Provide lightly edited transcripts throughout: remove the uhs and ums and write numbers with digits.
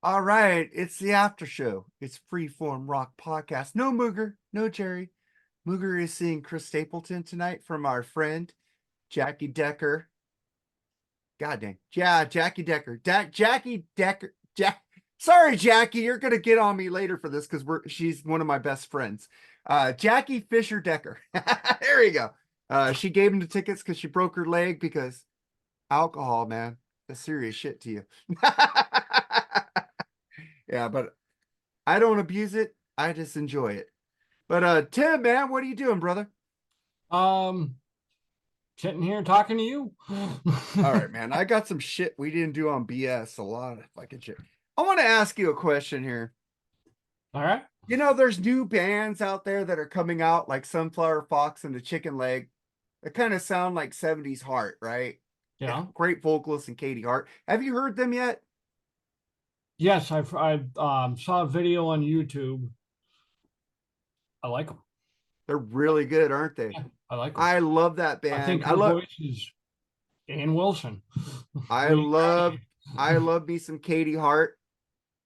All right, it's the after show. It's Freeform Rock Podcast. No Mooger, no Jerry. Mooger is seeing Chris Stapleton tonight from our friend Jackie Decker. God dang. Yeah, Jackie Decker. Jackie Decker. Sorry, Jackie, you're gonna get on me later for this because she's one of my best friends. Jackie Fisher Decker. There you go. She gave him the tickets because she broke her leg because alcohol, man. That's serious shit to you. Yeah, but I don't abuse it. I just enjoy it. But Tim, man, what are you doing, brother? Um, Sitting here talking to you. All right, man. I got some shit we didn't do on BS. A lot of fucking shit. I want to ask you a question here. All right. You know, there's new bands out there that are coming out like Sunflower Fox and the Chicken Leg. That kind of sound like 70s Heart, right? Yeah. Great vocalist and Katie Hart. Have you heard them yet? Yes, I saw a video on YouTube. I like them. They're really good, aren't they? Yeah, I like them. I love that I band. think her voice is Ann Wilson. I Really, love I love me some Katie Hart.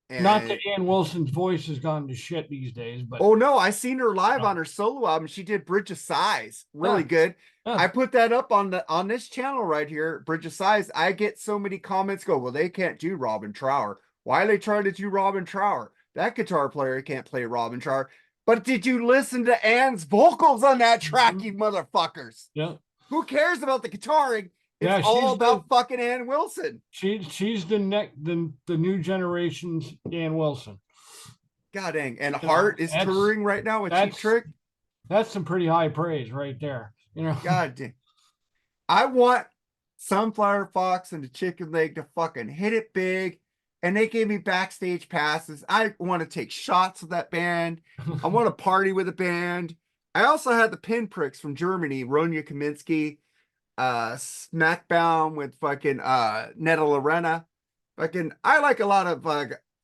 not that And Ann Wilson's voice has gone to shit these days, but oh no, I seen her live yeah, on her solo album. She did Bridge of Sighs. Really yeah, good. yeah. I put that up on this channel right here, Bridge of Sighs. I get so many comments go, well, they can't do Robin Trower. Why are they trying to do Robin Trower? That guitar player can't play Robin Trower. But did you listen to Ann's vocals on that track, you motherfuckers? Yeah. Who cares about the guitaring? It's Yeah, all about fucking Ann Wilson. she's the new generation's Ann Wilson. God dang. And You know, Hart is touring right now with Cheap that's Trick. that's some pretty high praise right there. God dang. I want Sunflower Fox and the Chicken Leg to fucking hit it big. And they gave me backstage passes. I want to take shots of that band. I want to party with the band. I also had the pinpricks from Germany, Ronya Kaminsky, Smackbound with fucking Netta Lorena. Fucking I like a lot of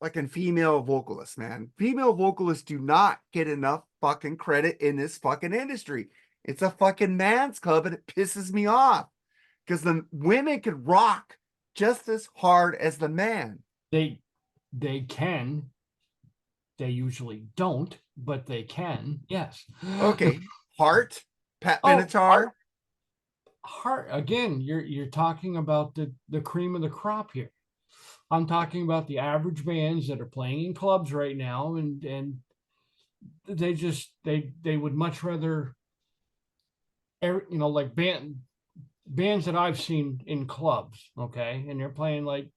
fucking female vocalists, man. Female vocalists do not get enough fucking credit in this fucking industry. It's a fucking man's club and it pisses me off because the women could rock just as hard as the man. They can. They usually don't, but they can. Yes. Okay, Hart, Pat Oh, Benatar. Heart again. You're talking about the cream of the crop here. I'm talking about the average bands that are playing in clubs right now, and they would much rather, like bands that I've seen in clubs, okay, and they're playing like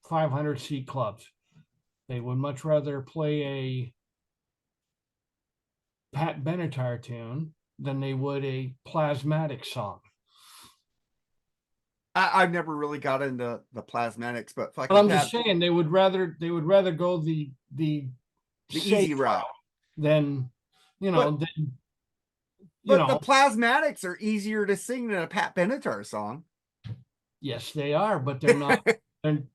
500 seat clubs. They would much rather play a Pat Benatar tune than they would a Plasmatic song. I've never really got into the plasmatics, but But fucking I'm just Pat, saying they would rather go the easy safe route. than But than but the plasmatics are easier to sing than a Pat Benatar song. yes, they are, but they're not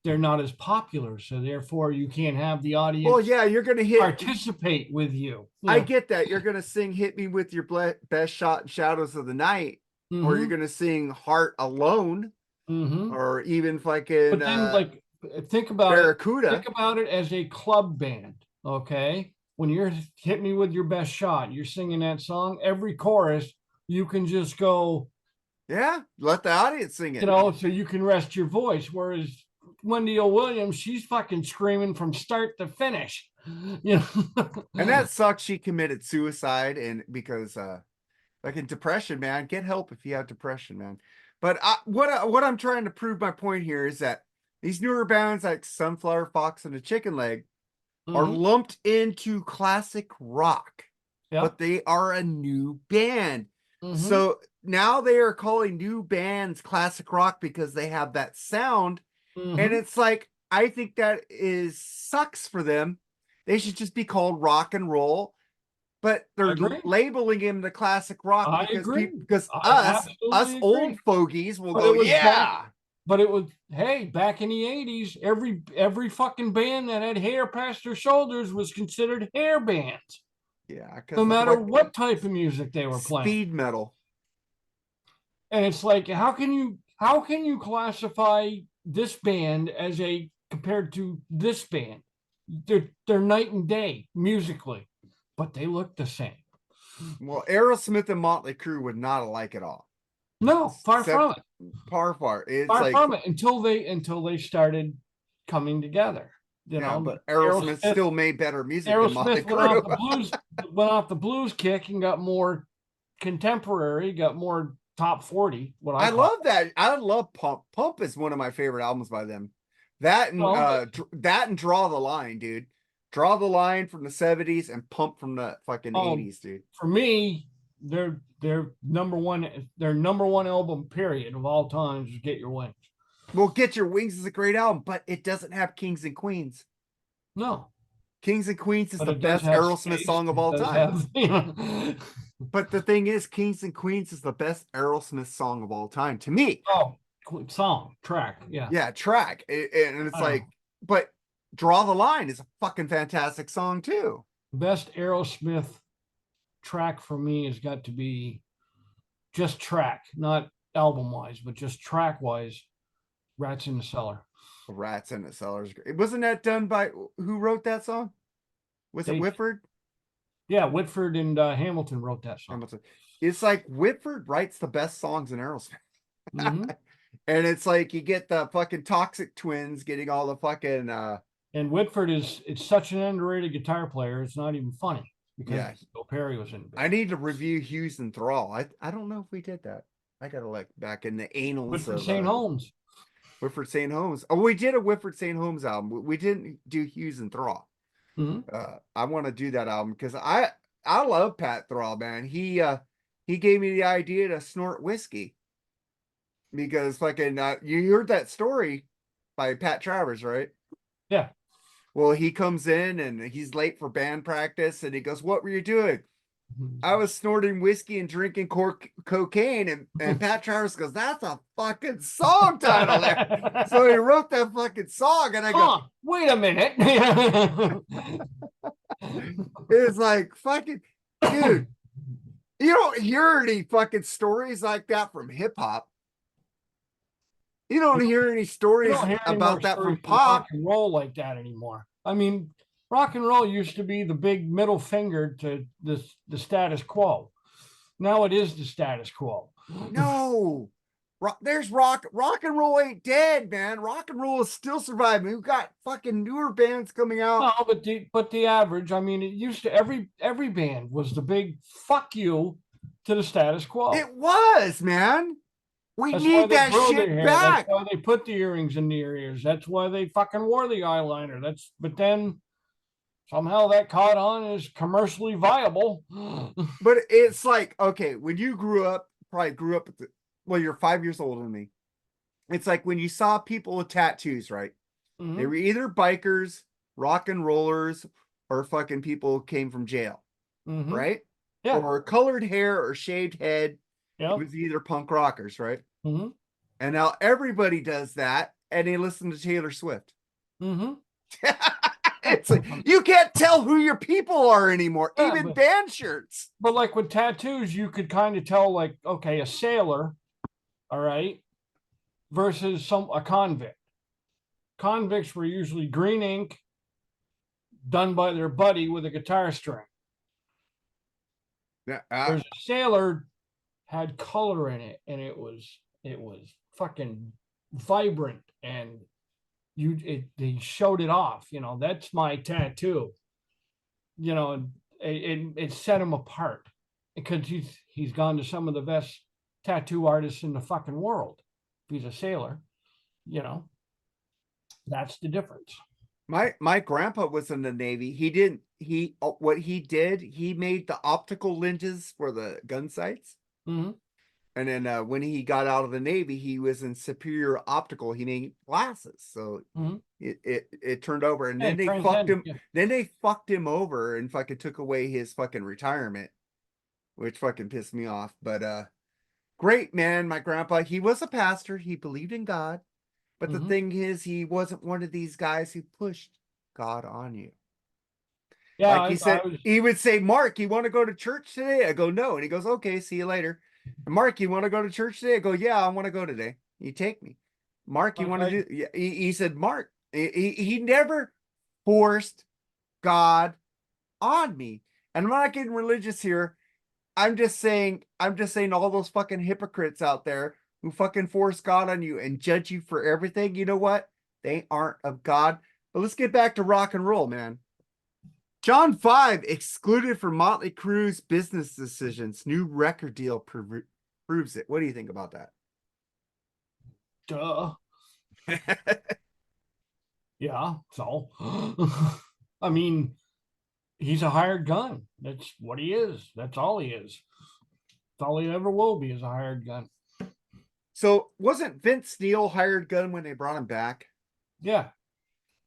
they're not as popular, so therefore you can't have the audience Well, yeah, you're gonna hit participate with you. I get that. You're gonna sing "Hit Me with Your Best Shot" in Shadows of the Night, or you're Mm-hmm. gonna sing "Heart Alone," Mm-hmm. or even fucking But then, like, think about it. Barracuda. Think about it as a club band, okay? When you're hit me with your best shot, you're singing that song. Every chorus, you can just go, Yeah, let the audience sing it. so you can rest your voice. Whereas Wendy O. Williams, she's fucking screaming from start to finish. And that sucks. She committed suicide, and because like in depression, man, get help if you have depression, man. But what I'm trying to prove my point here is that these newer bands like Sunflower Fox and the Chicken Leg are Mm-hmm. lumped into classic rock, Yeah. but they are a new band. Mm-hmm. So now they are calling new bands classic rock because they have that sound. And Mm-hmm. it's like, I think that is sucks for them. They should just be called rock and roll, but I they're agree. labeling him the classic rock I because agree. because I us absolutely old agree. fogies will But go, it was back. yeah. But it was, hey, back in the 80s, every fucking band that had hair past their shoulders was considered hair bands, Yeah, no because of matter like what type of music they were playing. speed metal. And it's like, how can you classify this band as a compared to this band? they're night and day musically, but they look the same. Well, Aerosmith and Motley Crue would not like it all. No, far from it. Far. It's Far like from it until they started coming together. You yeah, know, but Aerosmith still made better music than Motley Aerosmith Crue. went off the blues kick and got more contemporary, got more top 40. What I I love that. I love Pump. Pump is one of my favorite albums by them. That and that and Draw the Line, dude. Draw the Line from the 70s and Pump from the fucking 80s, dude. For me, their number one album period of all time is Get Your Wings. Well, Get Your Wings is a great album, but it doesn't have Kings and Queens. No. Kings and Queens is the best Aerosmith song of all time. But the thing is, Kings and Queens is the best Aerosmith song of all time to me. Oh, song, track, yeah. Yeah, track. And it's like, but Draw the Line is a fucking fantastic song too. Best Aerosmith track for me has got to be just track, not album wise, but just track wise. Rats in the Cellar. Rats in the Cellar is great. Wasn't that done by who wrote that song? Was it Whitford? Yeah, Whitford and Hamilton wrote that song. Hamilton. It's like Whitford writes the best songs in Aerosmith. Mm-hmm. And it's like you get the fucking Toxic Twins getting all the fucking and Whitford it's such an underrated guitar player, it's not even funny because Bill Perry was in it. I need to review Hughes and Thrall. I don't know if we did that. I gotta look back in the annals Whitford St. Holmes. Whitford St. Holmes. Oh, we did a Whitford St. Holmes album. We didn't do Hughes and Thrall. Mm-hmm. I want to do that album because I love Pat Thrall, man. He gave me the idea to snort whiskey because fucking you heard that story by Pat Travers, right? Yeah. Well, he comes in and he's late for band practice and he goes, "What were you doing?" I was snorting whiskey and drinking cocaine. And Pat Travers goes, "That's a fucking song title there." So he wrote that fucking song. And I go, wait a minute. It's like, fucking, dude, you don't hear any fucking stories like that from hip hop. You don't hear any stories about that from pop. Rock and roll like that anymore. I mean, rock and roll used to be the big middle finger to the status quo. Now it is the status quo. No, there's rock and roll ain't dead, man. Rock and roll is still surviving. We've got fucking newer bands coming out. No, but the average, I mean, it used to every band was the big fuck you to the status quo. It was, man. We need that shit back. That's why they put the earrings in their ears. That's why they fucking wore the eyeliner. But then somehow that caught on as commercially viable. But it's like, okay, when you probably grew up you're 5 years older than me. It's like when you saw people with tattoos, right? Mm-hmm. They were either bikers, rock and rollers, or fucking people who came from jail, mm-hmm. right? Yeah. Or colored hair or shaved head. Yep. It was either punk rockers, right? Mm-hmm. And now everybody does that, and they listen to Taylor Swift. Mm-hmm. It's like you can't tell who your people are anymore, even band shirts. But like with tattoos, you could kind of tell, like, okay, a sailor, all right, versus a convict. Convicts were usually green ink done by their buddy with a guitar string. Whereas a sailor had color in it, and it was fucking vibrant, and they showed it off. You know, that's my tattoo. You know, it set him apart because he's gone to some of the best tattoo artists in the fucking world. If he's a sailor, you know, that's the difference. My grandpa was in the Navy. What he did, he made the optical lenses for the gun sights. Mm-hmm. And then when he got out of the Navy, he was in Superior Optical. He made glasses, so mm-hmm. it turned over, and then they fucked him. Yeah. Then they fucked him over and fucking took away his fucking retirement, which fucking pissed me off. But great man, my grandpa. He was a pastor. He believed in God, but mm-hmm. the thing is, he wasn't one of these guys who pushed God on you. Yeah, like he said, he would say, "Mark, you want to go to church today?" I go, "No," and he goes, "Okay, see you later." "Mark, you want to go to church today?" I go, "Yeah, I want to go today. You take me." "Mark, you want to do?" Yeah, he said, "Mark." He never forced God on me. And I'm not getting religious here. I'm just saying all those fucking hypocrites out there who fucking force God on you and judge you for everything. You know what? They aren't of God. But let's get back to rock and roll, man. John 5 excluded from Motley Crue's business decisions. New record deal proves it. What do you think about that? Duh. Yeah. So, I mean, he's a hired gun. That's what he is. That's all he is. That's all he ever will be, is a hired gun. So wasn't Vince Neil hired gun when they brought him back? Yeah.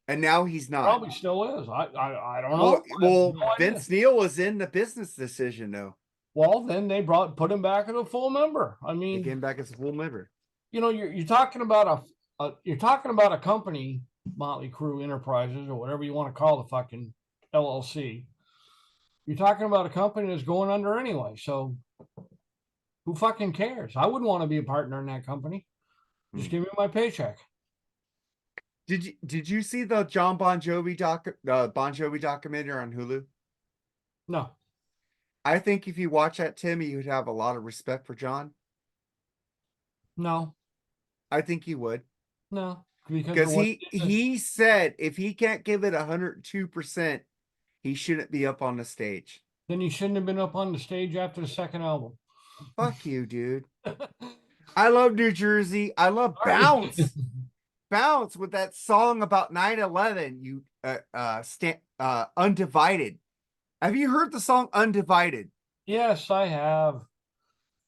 And now he's not. Probably still is. I don't know. Well, No Vince Neil was in the business decision, though. Well, then they put him back as a full member. I They mean, came back as a full member. you know, you're talking about a company, Motley Crue Enterprises, or whatever you want to call the fucking LLC. You're talking about a company that's going under anyway. So who fucking cares? I wouldn't want to be a partner in that company. Just give me my paycheck. Did you see the Bon Jovi documentary on Hulu? No. I think if you watch that, Tim, you would have a lot of respect for John. No. I think you would. No. Because he said if he can't give it 102%, he shouldn't be up on the stage. Then he shouldn't have been up on the stage after the second album. Fuck you, dude. I love New Jersey. I love Bounce. Bounce with that song about 9/11. You Undivided. Have you heard the song Undivided? Yes, I have.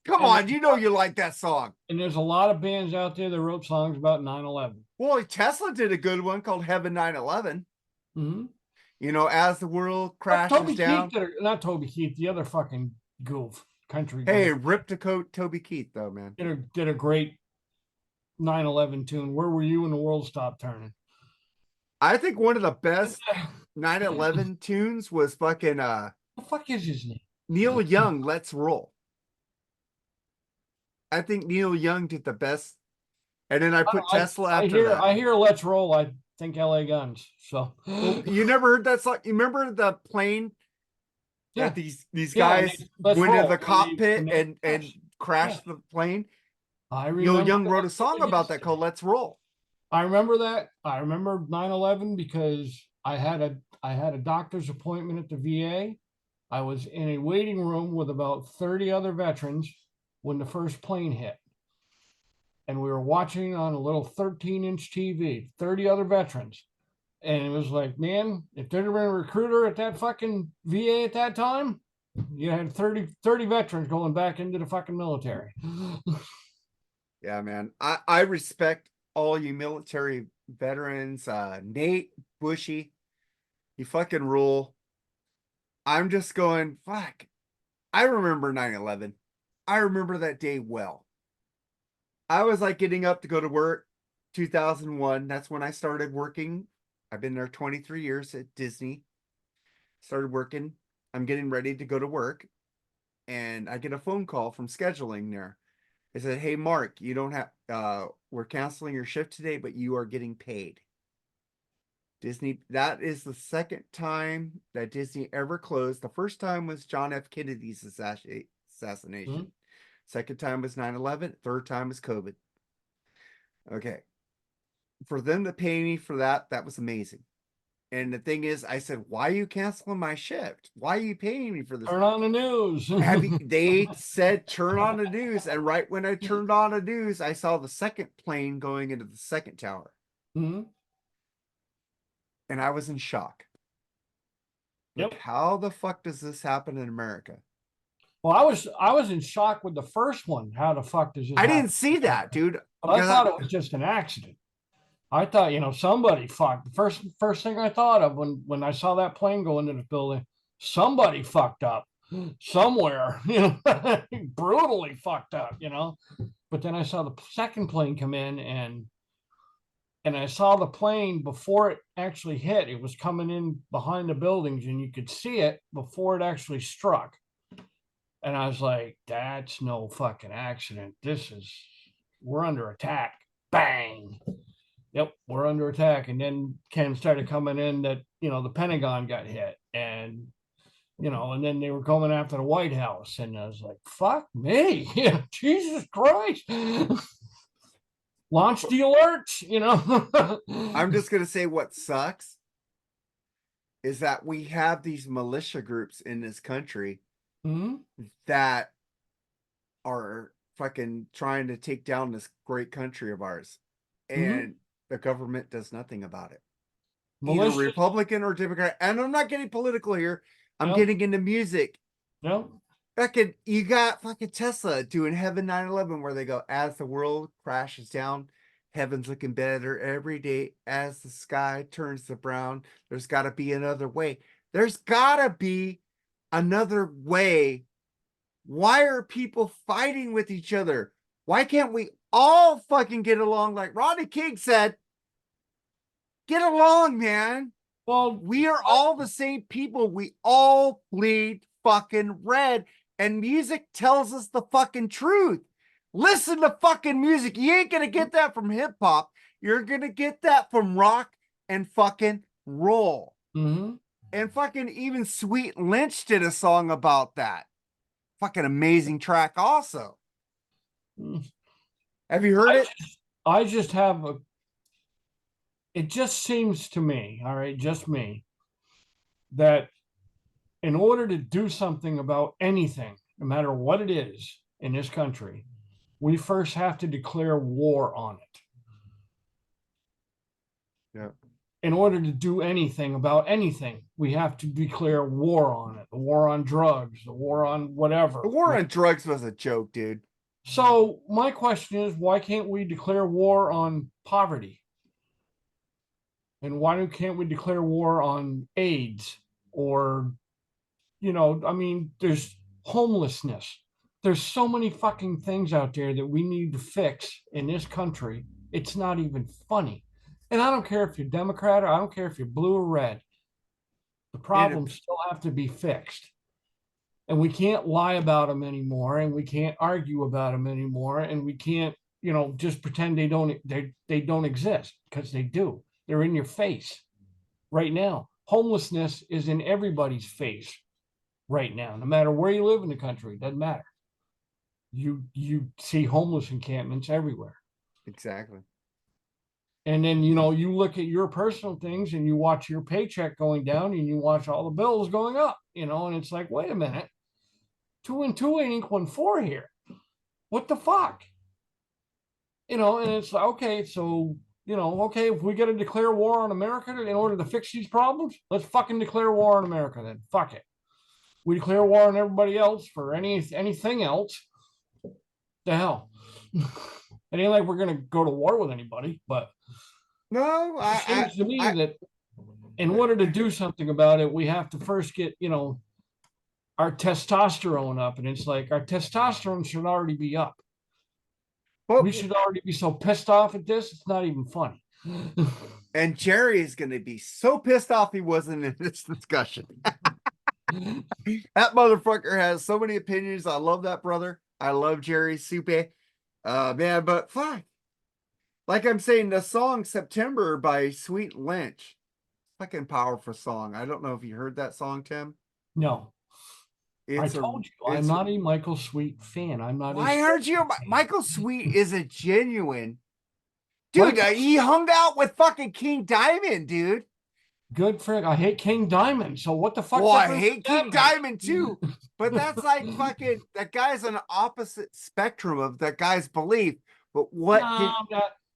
Come on, you know you like that song. And there's a lot of bands out there that wrote songs about 9/11. Well, Tesla did a good one called Heaven 9/11. Mm-hmm. You know, as the world crashes down. Not Toby Keith, the other fucking goof country. Hey, rip to coat Toby Keith though, man. Did a great 9/11 tune. Where were you when the world stopped turning? I think one of the best 9/11 tunes was fucking the fuck is his name? Neil Young, Let's Roll. I think Neil Young did the best. And then I put Tesla after that. I hear Let's Roll. I think LA Guns. So well, you never heard that song? You remember the plane? Yeah. That these guys went into the cockpit and crashed the plane. I remember Neil Young wrote a song about that called Let's Roll. I remember that. I remember 9/11 because I had a doctor's appointment at the VA. I was in a waiting room with about 30 other veterans when the first plane hit. And we were watching on a little 13-inch TV, 30 other veterans. And it was like, man, if there'd been a recruiter at that fucking VA at that time, you had 30 veterans going back into the fucking military. Yeah, man. I respect all you military veterans. Nate, Bushy, you fucking rule. I'm just going, fuck. I remember 9/11. I remember that day well. I was like getting up to go to work 2001. That's when I started working. I've been there 23 years at Disney. Started working. I'm getting ready to go to work. And I get a phone call from scheduling there. It said, hey, Mark, you don't have, we're canceling your shift today, but you are getting paid. Disney, that is the second time that Disney ever closed. The first time was John F. Kennedy's assassination. Mm-hmm. Second time was 9/11. Third time was COVID. Okay. For them to pay me for that, that was amazing. And the thing is, I said, why are you canceling my shift? Why are you paying me for this? Turn on the news. They said, turn on the news. And right when I turned on the news, I saw the second plane going into the second tower. Mm-hmm. And I was in shock. Yep. Like, how the fuck does this happen in America? Well, I was in shock with the first one. How the fuck does this happen? I didn't see that, dude. I thought it was just an accident. I thought, somebody fucked. The first thing I thought of when I saw that plane go into the building, somebody fucked up somewhere, brutally fucked up, But then I saw the second plane come in and I saw the plane before it actually hit. It was coming in behind the buildings and you could see it before it actually struck. And I was like, that's no fucking accident. We're under attack. Bang. yep, we're under attack. And then Ken started coming in that, the Pentagon got hit, and and then they were coming after the White House, and I was like, fuck me. Yeah, Jesus Christ. Launch the alerts, I'm just gonna say what sucks is that we have these militia groups in this country Mhm. that are fucking trying to take down this great country of ours, and the government does nothing about it. Either Malicious. Republican or Democrat. And I'm not getting political here. I'm No. getting into music. No. Fucking, you got fucking Tesla doing Heaven 9/11, where they go, as the world crashes down, heaven's looking better every day as the sky turns to brown. There's got to be another way. There's got to be another way. Why are people fighting with each other? Why can't we all fucking get along? Like Rodney King said, get along, man. Well, We are all the same people. We all bleed fucking red. And music tells us the fucking truth. Listen to fucking music. You ain't gonna get that from hip hop. You're gonna get that from rock and fucking roll. mhm. And fucking even Sweet Lynch did a song about that. Fucking amazing track, also. Have you heard it? I just have it just seems to me, all right, just me, that in order to do something about anything, no matter what it is in this country, we first have to declare war on it. Yeah. In order to do anything about anything, we have to declare war on it. The war on drugs, the war on whatever. The war on drugs was a joke, dude. So my question is, why can't we declare war on poverty? And why can't we declare war on AIDS? Or, there's homelessness. There's so many fucking things out there that we need to fix in this country. It's not even funny. And I don't care if you're Democrat, or I don't care if you're blue or red. The problems still have to be fixed. And we can't lie about them anymore, and we can't argue about them anymore, and we can't, just pretend they don't exist, because they do. They're in your face right now. Homelessness is in everybody's face right now, no matter where you live in the country. It doesn't matter. You see homeless encampments everywhere. Exactly. And then, you look at your personal things, and you watch your paycheck going down, and you watch all the bills going up, and it's like, wait a minute, 2 and 2 ain't equaling 4 here. What the fuck? And it's like, okay, so, okay, if we got to declare war on America in order to fix these problems, let's fucking declare war on America then. Fuck it. We declare war on everybody else for anything else. The hell. It ain't like we're going to go to war with anybody, but no, it seems to me that in order to do something about it, we have to first get, our testosterone up. And it's like, our testosterone should already be up. We should already be so pissed off at this, it's not even funny. And Jerry is going to be so pissed off he wasn't in this discussion. That motherfucker has so many opinions. I love that brother. I love Jerry Supe. Man, but fuck. Like I'm saying, the song September by Sweet Lynch. Fucking powerful song. I don't know if you heard that song, Tim. No. I It's told you, I'm not a Michael Sweet fan. I'm not. Why aren't you? Michael Sweet is a genuine dude. He hung out with fucking King Diamond, dude. Good friend. I hate King Diamond. So what the fuck? Well, I hate King Diamond too. But that's like fucking, that guy's on the opposite spectrum of that guy's belief. But what?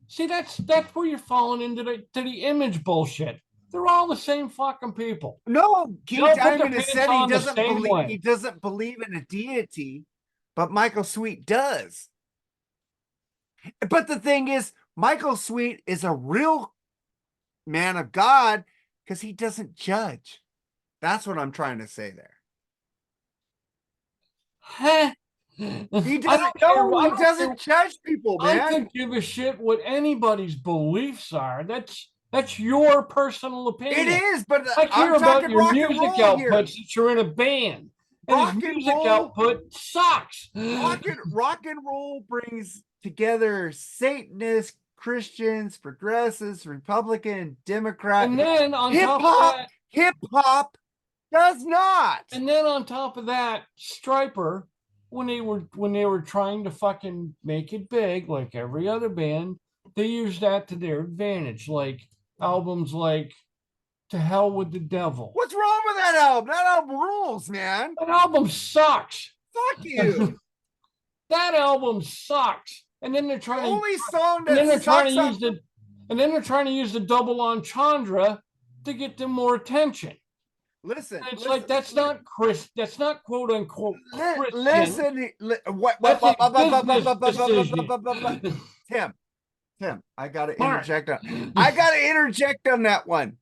See, that's where you're falling into the image bullshit. They're all the same fucking people. No, King Diamond has said he doesn't believe in a deity, but Michael Sweet does. But the thing is, Michael Sweet is a real man of God because he doesn't judge. That's what I'm trying to say there. He doesn't judge people, man. I could give a shit what anybody's beliefs are. That's your personal opinion. It is, but I care about your music output since you're in a band. And his music output sucks. Rock and roll brings together Satanists, Christians, progressives, Republican, Democrat. And then on Hip top of hop, that, hip hop does not. and then on top of that, Stryper, when they were trying to fucking make it big, like every other band, they used that to their advantage. Like albums like "To Hell with the Devil." What's wrong with that album? That album rules, man. That album sucks. Fuck you. That album sucks. And then they're The trying to, only song and that then they're trying to sucks use on and then they're trying to use the double entendre to get them more attention. listen. And it's listen, like that's not Chris. That's not quote unquote Christian. listen. That's a business decision. Tim, I gotta Mark. interject on. I gotta interject on that one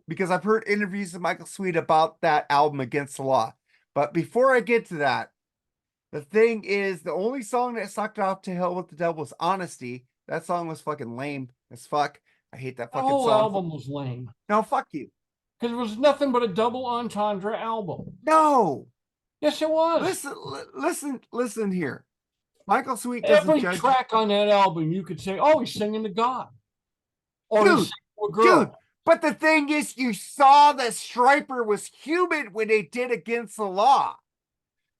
because I've heard interviews with Michael Sweet about that album Against the Law. But before I get to that, the thing is, the only song that sucked off To Hell with the Devil was Honesty. That song was fucking lame as fuck. I hate that The fucking whole song. album was lame No, fuck you. because it was nothing but a double entendre album. No. Yes, it was. Listen here. Michael Sweet doesn't Every judge. track on that album, you could say, "Oh, he's singing to God," or Dude, he's singing to a girl. Dude, but the thing is, you saw that Stryper was human when they did Against the Law.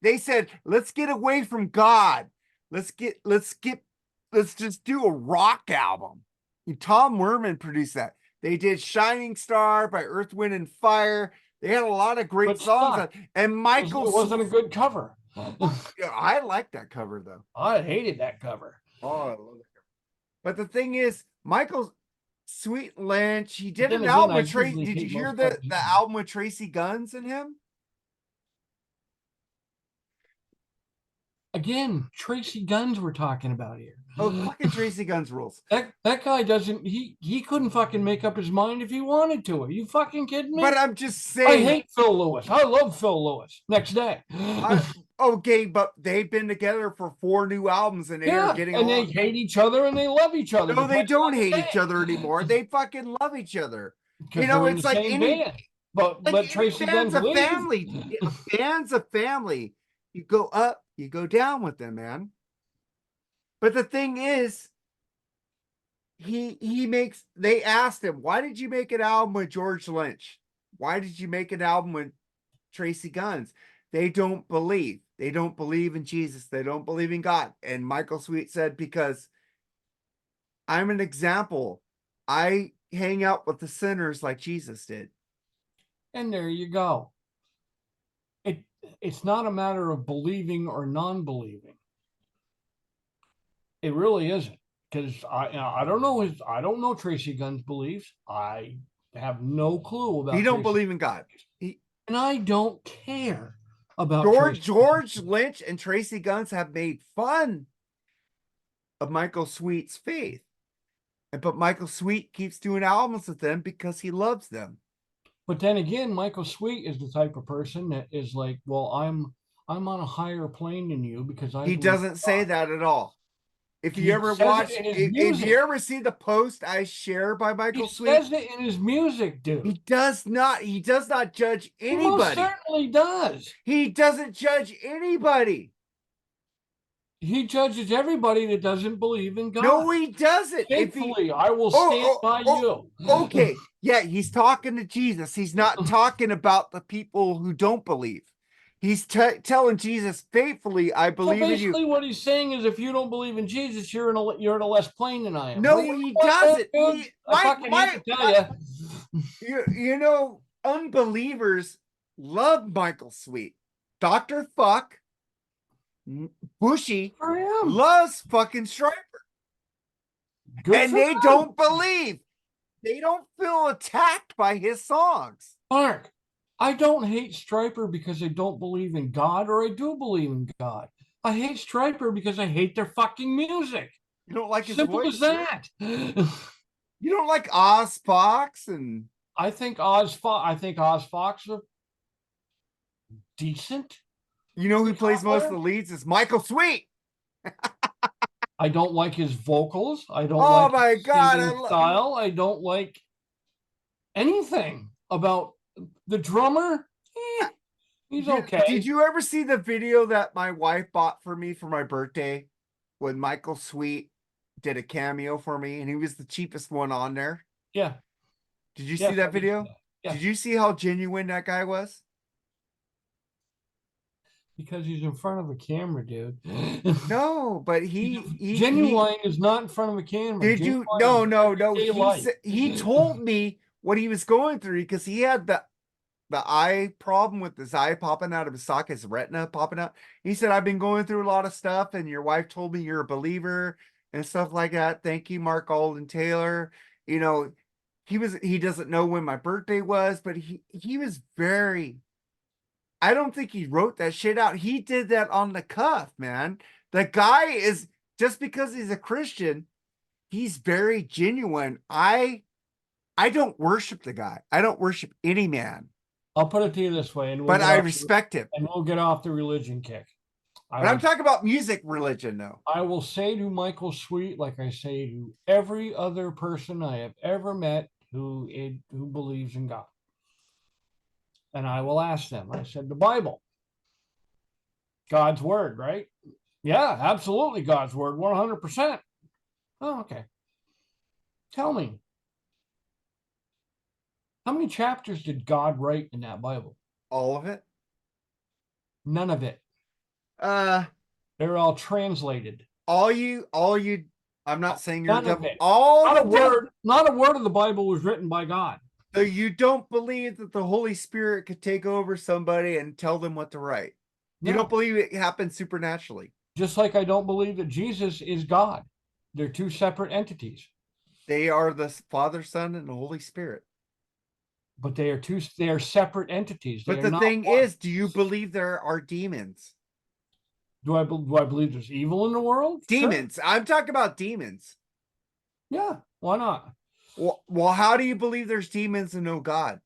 They said, let's get away from God. Let's just do a rock album. And Tom Werman produced that. They did Shining Star by Earth, Wind, and Fire. They had a lot of great But songs. fuck, And Michael, it wasn't a good cover. I like that cover though. I hated that cover. Oh, I love that cover. But the thing is, Michael Sweet Lynch, he did Then an again, album I with Tracy. usually Did you hate hear most the covers. album with Tracy Guns and him? Again, Tracy Guns we're talking about here. Oh, fucking Tracy Guns rules. That guy doesn't. He couldn't fucking make up his mind if he wanted to. Are you fucking kidding me? But I'm just I saying. hate Phil Lewis. I love Phil Lewis. Next day. Okay, but they've been together for 4 new albums and they are getting and along. they hate each other and they love each other. No, they depending don't on the hate day. each other anymore. They fucking love each other. You know, it's like any band. But Tracy Guns band's a leaves. family. A band's a family. You go up, you go down with them, man. But the thing is, they asked him, why did you make an album with George Lynch? Why did you make an album with Tracy Guns? They don't believe. They don't believe in Jesus. They don't believe in God. And Michael Sweet said, because I'm an example. I hang out with the sinners like Jesus did. And there you go. It's not a matter of believing or non-believing. It really isn't, because I don't know Tracy Gunn's beliefs. I have no clue about. He don't believe in God. And I don't care about George Lynch and Tracy Guns have made fun of Michael Sweet's faith, but Michael Sweet keeps doing albums with them because he loves them. But then again, Michael Sweet is the type of person that is like, well, I'm on a higher plane than you because He doesn't say that at all. If you ever watch, if you ever see the post I share by Michael Sweet, he says it in his music, dude. He does not judge anybody. He most certainly does. He doesn't judge anybody. He judges everybody that doesn't believe in God. No, he doesn't. Faithfully, I will stand by you. Okay, yeah, he's talking to Jesus. He's not talking about the people who don't believe. He's telling Jesus, faithfully, I believe in you. Basically, what he's saying is, if you don't believe in Jesus, you're in a less plane than I am. No, he doesn't. I fucking hate to tell you. You know, unbelievers love Michael Sweet. Dr. Fuck, Bushy loves fucking Stryper. And they don't believe. They don't feel attacked by his songs. Mark, I don't hate Stryper because I don't believe in God, or I do believe in God. I hate Stryper because I hate their fucking music. You don't like his Simple voice? as that. You don't like Oz Fox and I think Oz Fox are decent. You know who plays most of the leads is Michael Sweet. I don't like his vocals. I don't like my his God, style. I don't like anything about the drummer. He's okay. Did you ever see the video that my wife bought for me for my birthday when Michael Sweet did a cameo for me, and he was the cheapest one on there. Yeah. Did you see Yes, I that did see video? that. Yes. Did you see how genuine that guy was? Because he's in front of a camera, dude. No, but he Genuine is not in front of a camera. did you? Genuine is No, no, no. everyday life. He told me what he was going through because he had the eye problem with his eye popping out of his socket, his retina popping out. He said, I've been going through a lot of stuff, and your wife told me you're a believer and stuff like that. Thank you, Mark Alden Taylor. You know, he doesn't know when my birthday was, but he was very, I don't think he wrote that shit out. He did that on the cuff, man. The guy is, just because he's a Christian, he's very genuine. I don't worship the guy. I don't worship any man, I'll put it to you this way, and but I respect him. we'll get off the religion kick. But I'm talking about music religion, though. I will say to Michael Sweet, like I say to every other person I have ever met who believes in God. And I will ask them, I said, the Bible, God's word, right? Yeah, absolutely God's word, 100%. Oh, okay. Tell me, how many chapters did God write in that Bible? All of it? None of it. They're all translated. All you, I'm not saying you're None of devil. it. All not a word of the Bible was written by God. So you don't believe that the Holy Spirit could take over somebody and tell them what to write? You don't believe it happens supernaturally? Just like I don't believe that Jesus is God. They're two separate entities. They are the Father, Son, and the Holy Spirit. But they are separate entities. But the thing is, do you believe there are demons? Do I believe there's evil in the world? Demons. Sure. I'm talking about demons. Yeah, why not? Well, how do you believe there's demons and no God?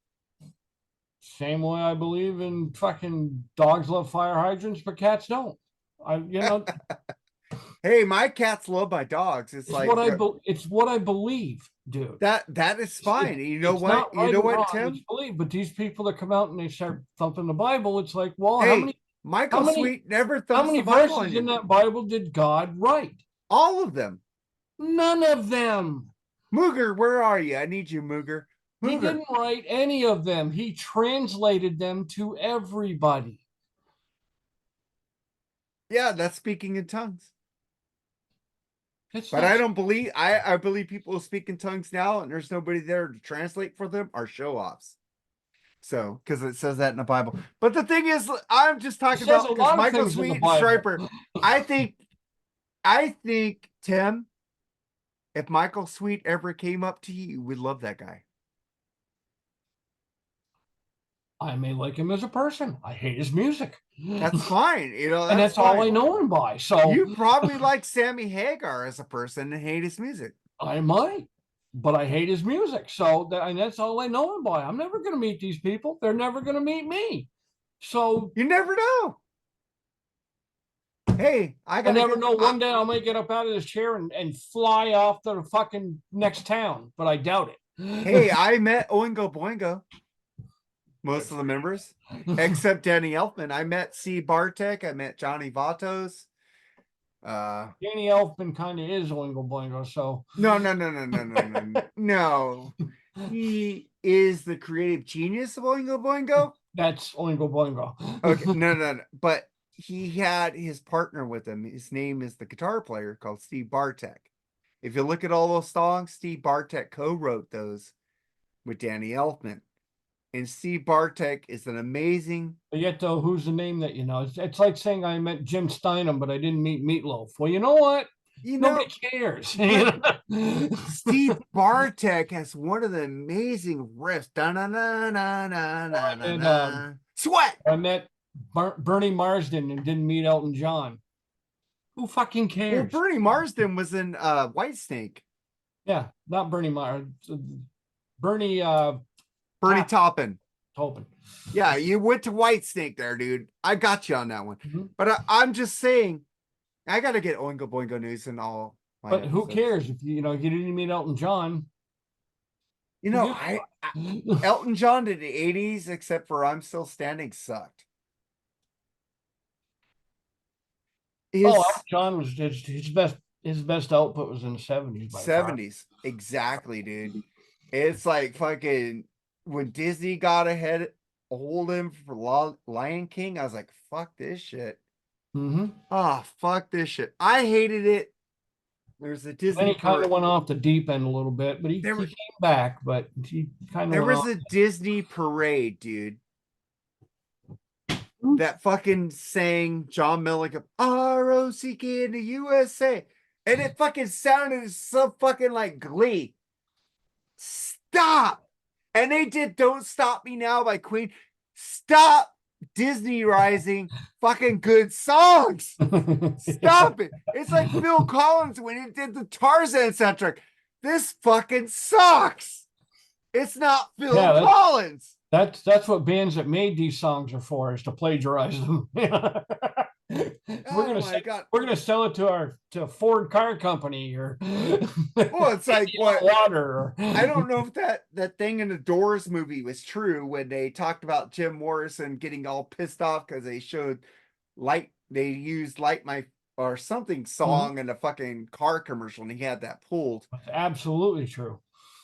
Same way I believe in fucking dogs love fire hydrants, but cats don't. Hey, my cats love my dogs. It's like it's what I believe, dude. That is fine. You know what? You know what, Tim? But these people that come out and they start thumping the Bible, it's like, well, hey, Michael Sweet never thumps how many the Bible verses in that Bible did God write? All of them. None of them. Mooger, where are you? I need you, Mooger. He didn't write any of them. He translated them to everybody. Yeah, that's speaking in tongues. But I don't believe, I believe people who speak in tongues now and there's nobody there to translate for them are show-offs. So, because it says that in the Bible. But the thing is, I'm just talking about because Michael Sweet and Stryper. I think, Tim, if Michael Sweet ever came up to you, you would love that guy. I may like him as a person. I hate his music. That's fine. And that's all I know him by. So you probably like Sammy Hagar as a person and hate his music. I might, but I hate his music. So that's all I know him by. I'm never going to meet these people. They're never going to meet me. So you never know. Hey, I never know. One day I might get up out of this chair and fly off to the fucking next town, but I doubt it. Hey, I met Oingo Boingo. Most of the members, except Danny Elfman. I met C. Bartek. I met Johnny Vatos. Danny Elfman kind of is Oingo Boingo, so no. No. He is the creative genius of Oingo Boingo. That's Oingo Boingo. Okay, no. But he had his partner with him. His name is the guitar player called Steve Bartek. If you look at all those songs, Steve Bartek co-wrote those with Danny Elfman. And Steve Bartek is an amazing. But yet, though, who's the name that you know? It's like saying I met Jim Steinham, but I didn't meet Meatloaf. Well, you know what? Nobody cares. Steve Bartek has one of the amazing riffs. Sweat. I met Bernie Marsden and didn't meet Elton John. Who fucking cares? Well, Bernie Marsden was in Whitesnake. Yeah, not Bernie Marsden. Bernie Taupin. Taupin. Yeah, you went to Whitesnake there, dude. I got you on that one. But I'm just saying, I got to get Oingo Boingo news and all. But who cares if you didn't meet Elton John? Elton John did the 80s, except for I'm Still Standing, sucked. Elton John was his best his best output was in the 70s by far. 70s. Exactly, dude. It's like fucking when Disney got a hold of him for Lion King, I was like, fuck this shit. Mm-hmm. Ah, fuck this shit. I hated it. There's a Then Disney he kind parade. of went off the deep end a little bit, but he came back, but he kind of There went was off. a Disney parade, dude, Hmm. that fucking sang John Milligan ROCK in the USA. And it fucking sounded so fucking like Glee. Stop. And they did Don't Stop Me Now by Queen. Stop Disney rising fucking good songs. Yeah. Stop it. It's like Phil Collins when he did the Tarzan soundtrack. This fucking sucks. It's not Phil Yeah, Collins. that's what bands that made these songs are for, is to plagiarize them. Oh my God. We're gonna sell it to Ford Car Company or Well, it's like what Water. I don't know if that thing in the Doors movie was true when they talked about Jim Morrison getting all pissed off because they used Light My or something song in a fucking car commercial and he had that pulled. It's absolutely true.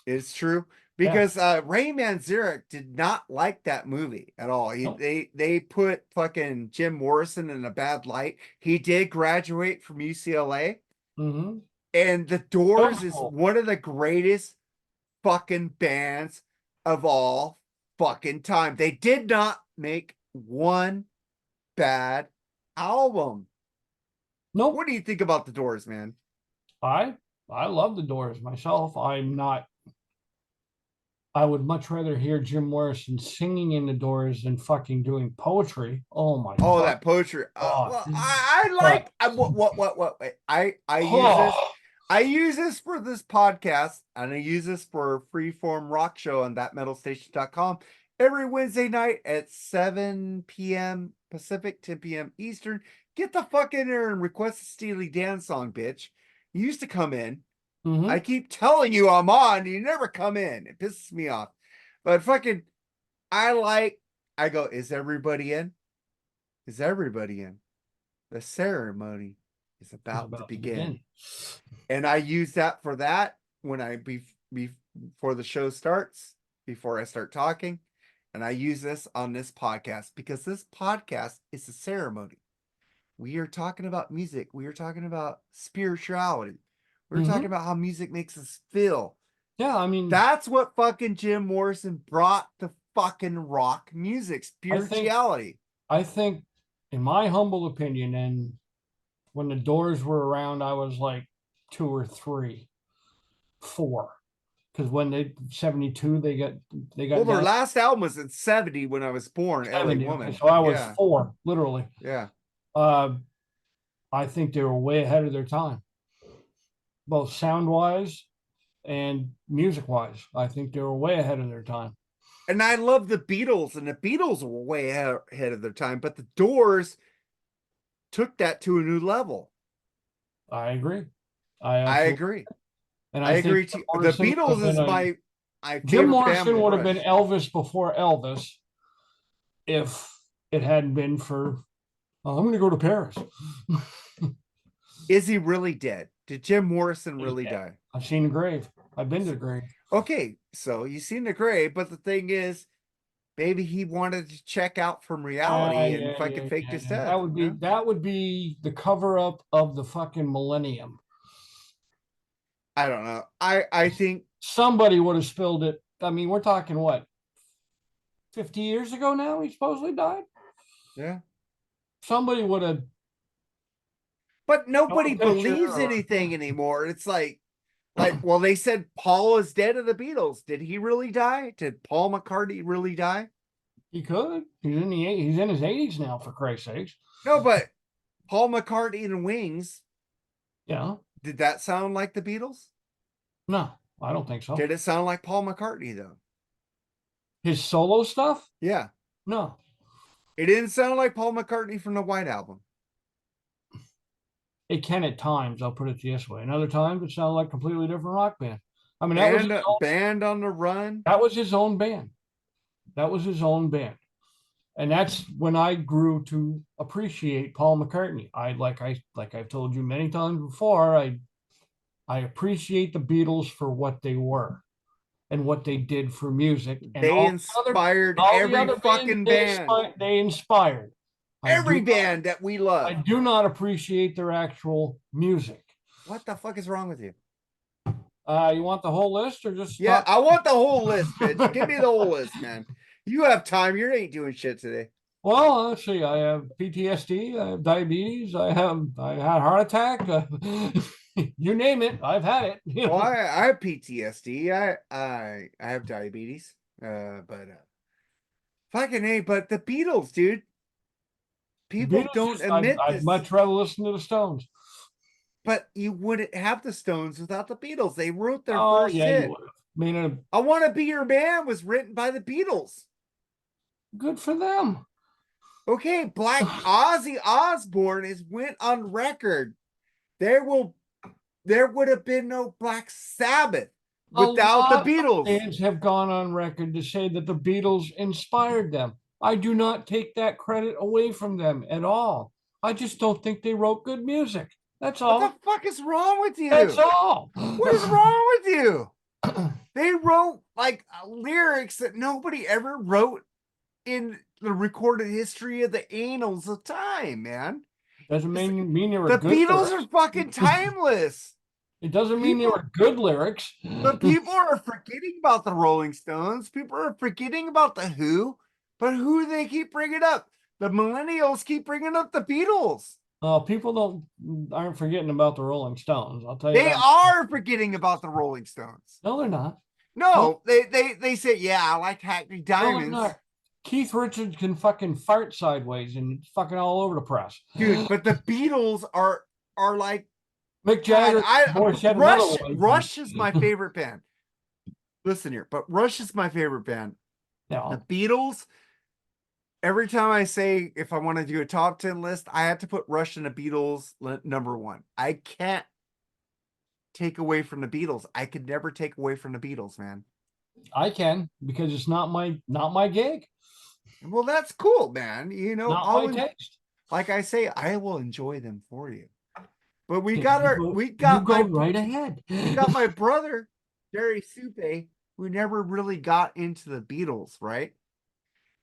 It's true Yeah. because Ray Manzarek did not like that movie at all. Nope. They put fucking Jim Morrison in a bad light. He did graduate from UCLA, Mm-hmm. and The Doors is one of the greatest fucking bands of all fucking time. They did not make one bad album. Nope. What do you think about The Doors, man? I love the Doors myself. I would much rather hear Jim Morrison singing in the Doors than fucking doing poetry. Oh my Oh, God. that poetry. Oh, Well, I like what wait. I use this. I use this for this podcast, and I use this for Freeform Rock Show on thatmetalstation.com every Wednesday night at 7 p.m. Pacific, 10 p.m. Eastern. Get the fuck in there and request a Steely Dan song, bitch. You used to come in. Mhm. I keep telling you I'm on. You never come in. It pisses me off. But fucking, I go, is everybody in? Is everybody in? The ceremony is about to begin. And I use that for that when before the show starts, before I start talking. And I use this on this podcast because this podcast is a ceremony. We are talking about music. We are talking about spirituality. We're talking about how music makes us feel. Yeah, I mean, that's what fucking Jim Morrison brought to fucking rock music, spirituality. I think, in my humble opinion, and when the Doors were around, I was like 2 or 3, 4. Because when they 72, they got well, their last album was in 70 when I was born. 70, LA Woman. okay, so I was 4, literally. Yeah. I think they were way ahead of their time, both sound wise and music wise. I think they were way ahead of their time. And I love the Beatles, and the Beatles were way ahead of their time, but the Doors took that to a new level. I agree. I agree. And I agree too. The Beatles is my Jim Morrison would have been Elvis before Elvis if it hadn't been for I'm going to go to Paris. Is he really dead? Did Jim Morrison really die? I've seen the grave. I've been to the grave. Okay, so you've seen the grave, but the thing is, maybe he wanted to check out from reality and fucking faked his death. That would be the cover up of the fucking millennium. I don't know. I think somebody would have spilled it. I mean, we're talking what, 50 years ago now he supposedly died? Yeah. Somebody would have. But nobody believes anything anymore. It's like, well, they said Paul is dead of the Beatles. Did he really die? Did Paul McCartney really die? He could. He's in his 80s now, for Christ's sakes. No, but Paul McCartney and Wings. Yeah. Did that sound like the Beatles? No, I don't think so. Did it sound like Paul McCartney though? His solo stuff? Yeah. No. It didn't sound like Paul McCartney from the White Album. It can at times, I'll put it this way. And other times it sounded like a completely different rock band. I mean, that was Band on the Run. That was his own band. That was his own band. And that's when I grew to appreciate Paul McCartney. I've told you many times before, I appreciate the Beatles for what they were and what they did for music, and They inspired all the every other bands fucking band. they inspired. Every band that we I love. do not appreciate their actual music. What the fuck is wrong with you? You want the whole list or just Yeah, talk? I want the whole list, bitch. Give me the whole list, man. You have time. You ain't doing shit today. Well, let's see. I have PTSD. I have diabetes. I had a heart attack. You name it, I've had it. Well, I have PTSD. I have diabetes. But fucking A, but the Beatles, dude. People don't admit I'd this. much rather listen to the Stones. But you wouldn't have the Stones without the Beatles. They wrote their Oh first yeah, hit. you would have. I mean, I Want to Be Your Man was written by the Beatles. good for them. Okay, Black Ozzy Osbourne went on record. There would have been no Black Sabbath without the Beatles. Bands have gone on record to say that the Beatles inspired them. I do not take that credit away from them at all. I just don't think they wrote good music. That's all. What the fuck is wrong with you? That's all. What is wrong with you? They wrote like lyrics that nobody ever wrote in the recorded history of the annals of time, man. Doesn't mean they were The good Beatles lyrics. are fucking timeless. It doesn't mean they were good lyrics. But people are forgetting about the Rolling Stones. People are forgetting about the Who. But who do they keep bringing up? The millennials keep bringing up the Beatles. People aren't forgetting about the Rolling Stones. I'll tell you They that. are forgetting about the Rolling Stones. No, they're not. No, they say, yeah, I like Hackney Diamonds. No, Keith Richards can fucking fart sideways and fucking all over the press. Dude, but the Beatles are like Mick Jagger. Rush is my favorite band. Listen here, but Rush is my favorite band. No. The Beatles, every time I say if I want to do a top 10 list, I have to put Rush and the Beatles number one. I can't take away from the Beatles. I could never take away from the Beatles, man. I can, because it's not my gig. Well, that's cool, man. You know, not my taste. Like I say, I will enjoy them for you. But you go right ahead. We got my brother, Jerry Supe, who never really got into the Beatles, right?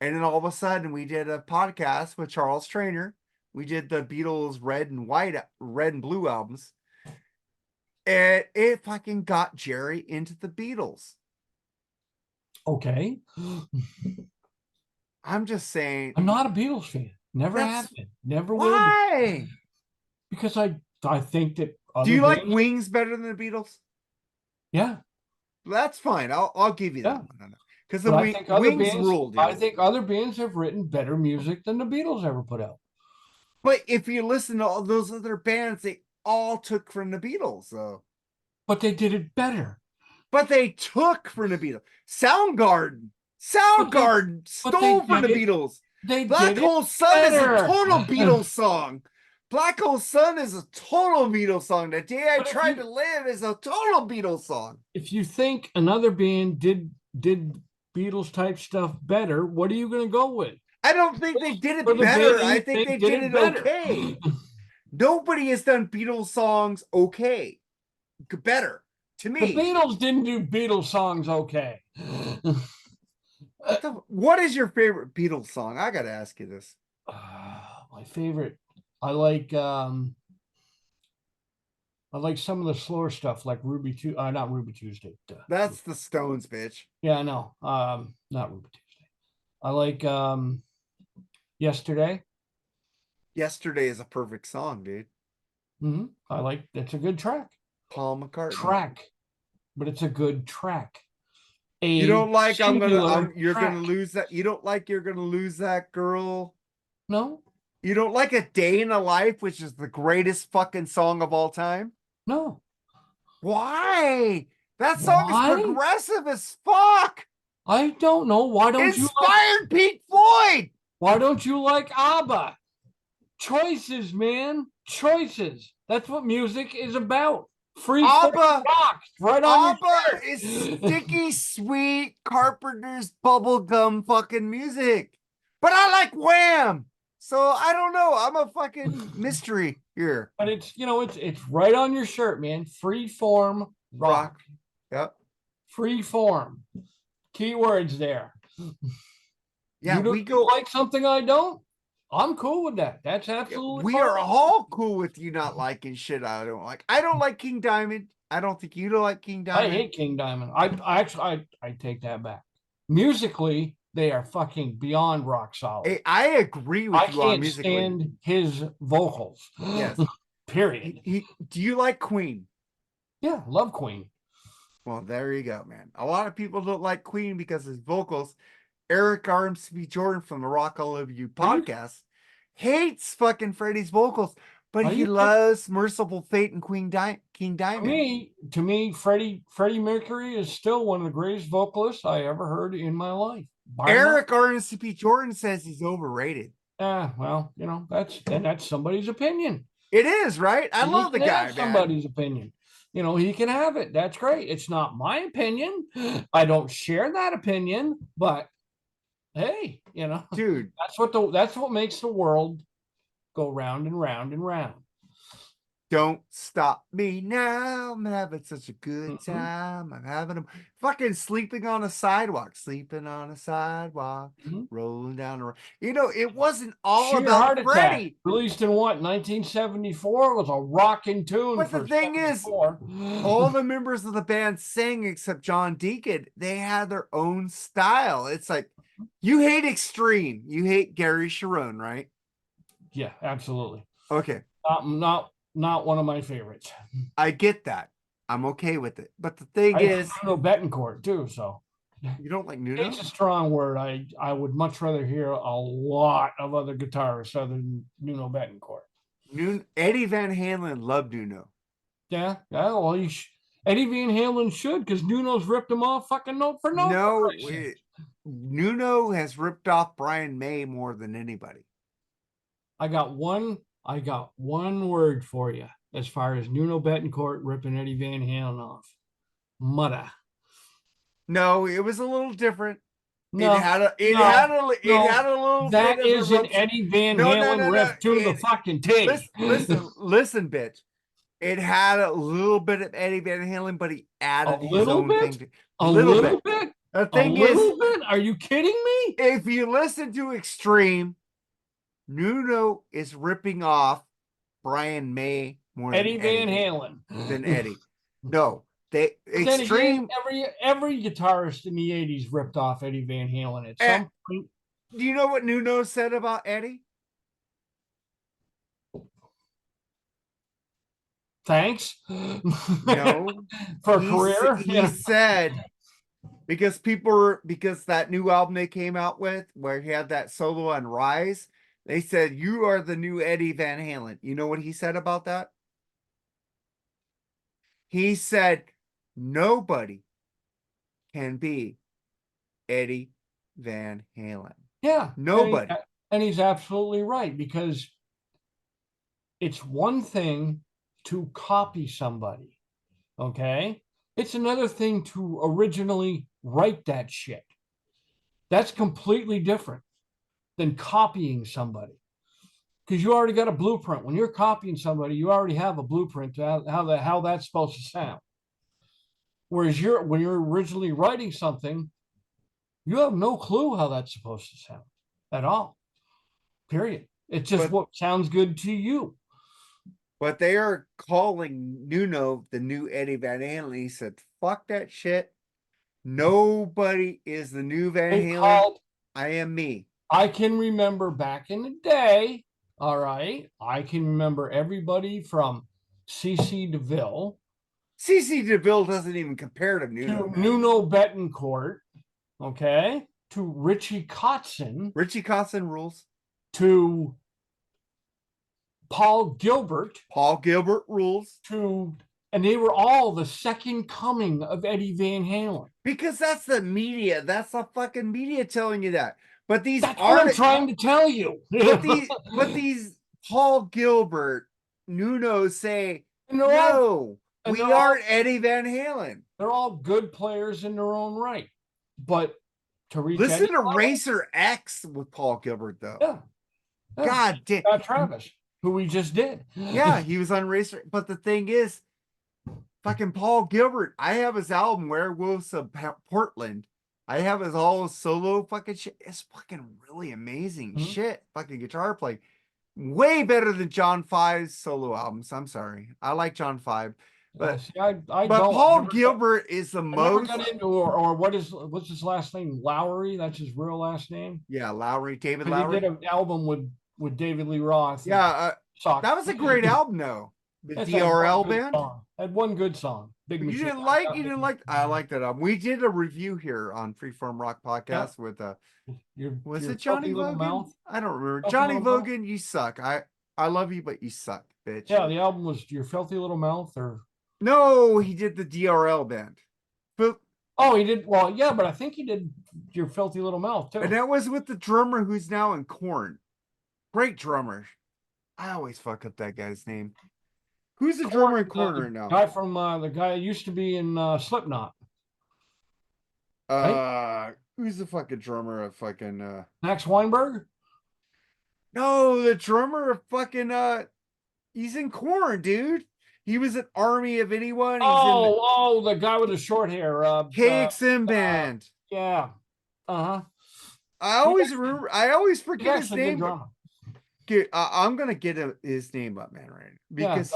And then all of a sudden we did a podcast with Charles Trainer. We did the Beatles red and blue albums. And it fucking got Jerry into the Beatles. Okay. I'm just saying. I'm not a Beatles fan. Never have been. Never will. Why? Because I think that. Do you like Wings better than the Beatles? Yeah. That's fine. I'll give you that one. Because the Wings rule, dude. I think other bands have written better music than the Beatles ever put out. But if you listen to all those other bands, they all took from the Beatles, though. But they did it better. But they took from the Beatles. Soundgarden stole from the Beatles. Black Hole Sun is a total Beatles song. Black Hole Sun is a total Beatles song. The Day I Tried to Live is a total Beatles song. If you think another band did Beatles type stuff better, what are you going to go with? I don't think they did it better. I think they did it okay. Nobody has done Beatles songs okay. Better, to me. The Beatles didn't do Beatles songs okay. What is your favorite Beatles song? I got to ask you this. My favorite. I like some of the slower stuff, like not Ruby Tuesday. That's the Stones, bitch. Yeah, I know. Not Ruby Tuesday. I like Yesterday. Yesterday is a perfect song, dude. Mm-hmm. It's a good track. Paul McCartney. But it's a good track. You don't like you're gonna lose that. You don't like you're gonna lose that girl. No. You don't like A Day in a Life, which is the greatest fucking song of all time? No. Why? That song is progressive as fuck. I don't know. Why don't Inspired Pink Floyd? Why don't you like ABBA? Choices, man. Choices. That's what music is about. Free ABBA right on ABBA is sticky, sweet Carpenter's bubblegum fucking music. but I like Wham. So I don't know. I'm a fucking mystery here. But it's right on your shirt, man. Free form rock. Yep. Free form. Keywords there. Yeah, you we go. like something I don't. I'm cool with that. That's absolutely We fine. are all cool with you not liking shit I don't like. I don't like King Diamond. I don't think you don't like King I Diamond. hate King Diamond. I take that back. Musically, they are fucking beyond rock solid. Hey, I agree with I you on can't musically. stand his vocals. Yes. Period. Do you like Queen? Yeah, love Queen. Well, there you go, man. A lot of people don't like Queen because his vocals. Eric RMCP Jordan from the Rock All Over You podcast hates fucking Freddie's vocals, but he loves Merciful Fate and King Diamond. To me, Freddie Mercury is still one of the greatest vocalists I ever heard in my life. Eric RMCP Jordan says he's overrated. Well, that's somebody's opinion. It is, right? I love the guy, man. Somebody's opinion. He can have it. That's great. It's not my opinion. I don't share that opinion, but hey, dude, that's what makes the world go round and round and round. Don't stop me now. I'm having such a good time. I'm having a fucking sleeping on a sidewalk, rolling down the road. It wasn't all about Freddie. Released in what, 1974? Was a rocking tune. But the thing is, all the members of the band sang except John Deacon. They had their own style. It's like, you hate extreme. You hate Gary Sharon, right? Yeah, absolutely. Okay. Not one of my favorites. I get that. I'm okay with it. But the thing is, Nuno Betancourt too. So you don't like Nuno? It's a strong word. I would much rather hear a lot of other guitarists other than Nuno Betancourt. Eddie Van Halen loved Nuno. Yeah. Well, Eddie Van Halen should, because Nuno's ripped him off fucking note for note. No, Nuno has ripped off Brian May more than anybody. I got one word for you as far as Nuno Betancourt ripping Eddie Van Halen off. Mutta. No, it was a little different. No, it had a little. That is an Eddie Van Halen riff to the fucking T. Listen, bitch. It had a little bit of Eddie Van Halen, but he added his own thing. A little bit. The thing is, are you kidding me? If you listen to Extreme, Nuno is ripping off Brian May more than Eddie Van Halen than Eddie. No, Extreme. Again, every guitarist in the '80s ripped off Eddie Van Halen at some point. Do you know what Nuno said about Eddie? Thanks. No, for a career. He said because that new album they came out with where he had that solo on Rise. They said, you are the new Eddie Van Halen. You know what he said about that? He said, nobody can be Eddie Van Halen. Yeah. Nobody. And he's absolutely right, because it's one thing to copy somebody. Okay? It's another thing to originally write that shit. That's completely different than copying somebody, because you already got a blueprint. When you're copying somebody, you already have a blueprint to how that's supposed to sound. Whereas when you're originally writing something, you have no clue how that's supposed to sound at all. Period. It's just what sounds good to you. But they are calling Nuno the new Eddie Van Halen. He said, fuck that shit. Nobody is the new Van Halen. I am me. I can remember back in the day, all right, I can remember everybody from C.C. DeVille. C.C. DeVille doesn't even compare to Nuno. To Nuno Betancourt, okay, to Richie Kotzen. Richie Kotzen rules. To Paul Gilbert. Paul Gilbert rules. And they were all the second coming of Eddie Van Halen. Because that's the media. That's the fucking media telling you that. But that's what I'm trying to tell you. but these Paul Gilbert, Nuno say, no, we aren't Eddie Van Halen. They're all good players in their own right. But to reach Listen any to level. Racer X with Paul Gilbert, though. Yeah. Yeah. God damn. Travis, who we just did. Yeah, he was on Racer. But the thing is, fucking Paul Gilbert, I have his album Werewolves of Portland. I have his all solo fucking shit. It's fucking really amazing shit. Fucking guitar playing. Way better than John Five's solo albums. I'm sorry. I like John Five. But See, I but don't. Paul Gilbert is the I never most. got into or what's his last name? Lowry. That's his real last name. Yeah, Lowry, David Because he Lowry. did an album with David Lee Roth. Yeah, that was a great album, though. The It's DRL band. Had one good song. Big But Machine. you didn't like. I like that album. We did a review here on Freeform Rock Podcast with was it Johnny Vogan? I don't remember. Johnny Vogan, you suck. I love you, but you suck, bitch. Yeah, the album was Your Filthy Little Mouth, or no, he did the DRL band. But oh, he did. Well, yeah, but I think he did Your Filthy Little Mouth too. And that was with the drummer who's now in Korn. Great drummer. I always fuck up that guy's name. Who's the drummer in Korn right now? Guy from the guy that used to be in Slipknot. Right? Who's the fucking drummer of fucking Max Weinberg? No, the drummer of fucking he's in Korn, dude. He was an Army of Anyone. He's the guy with the short hair. KXM band. Yeah. I always forget his name. I'm gonna get his name up, man, right? Because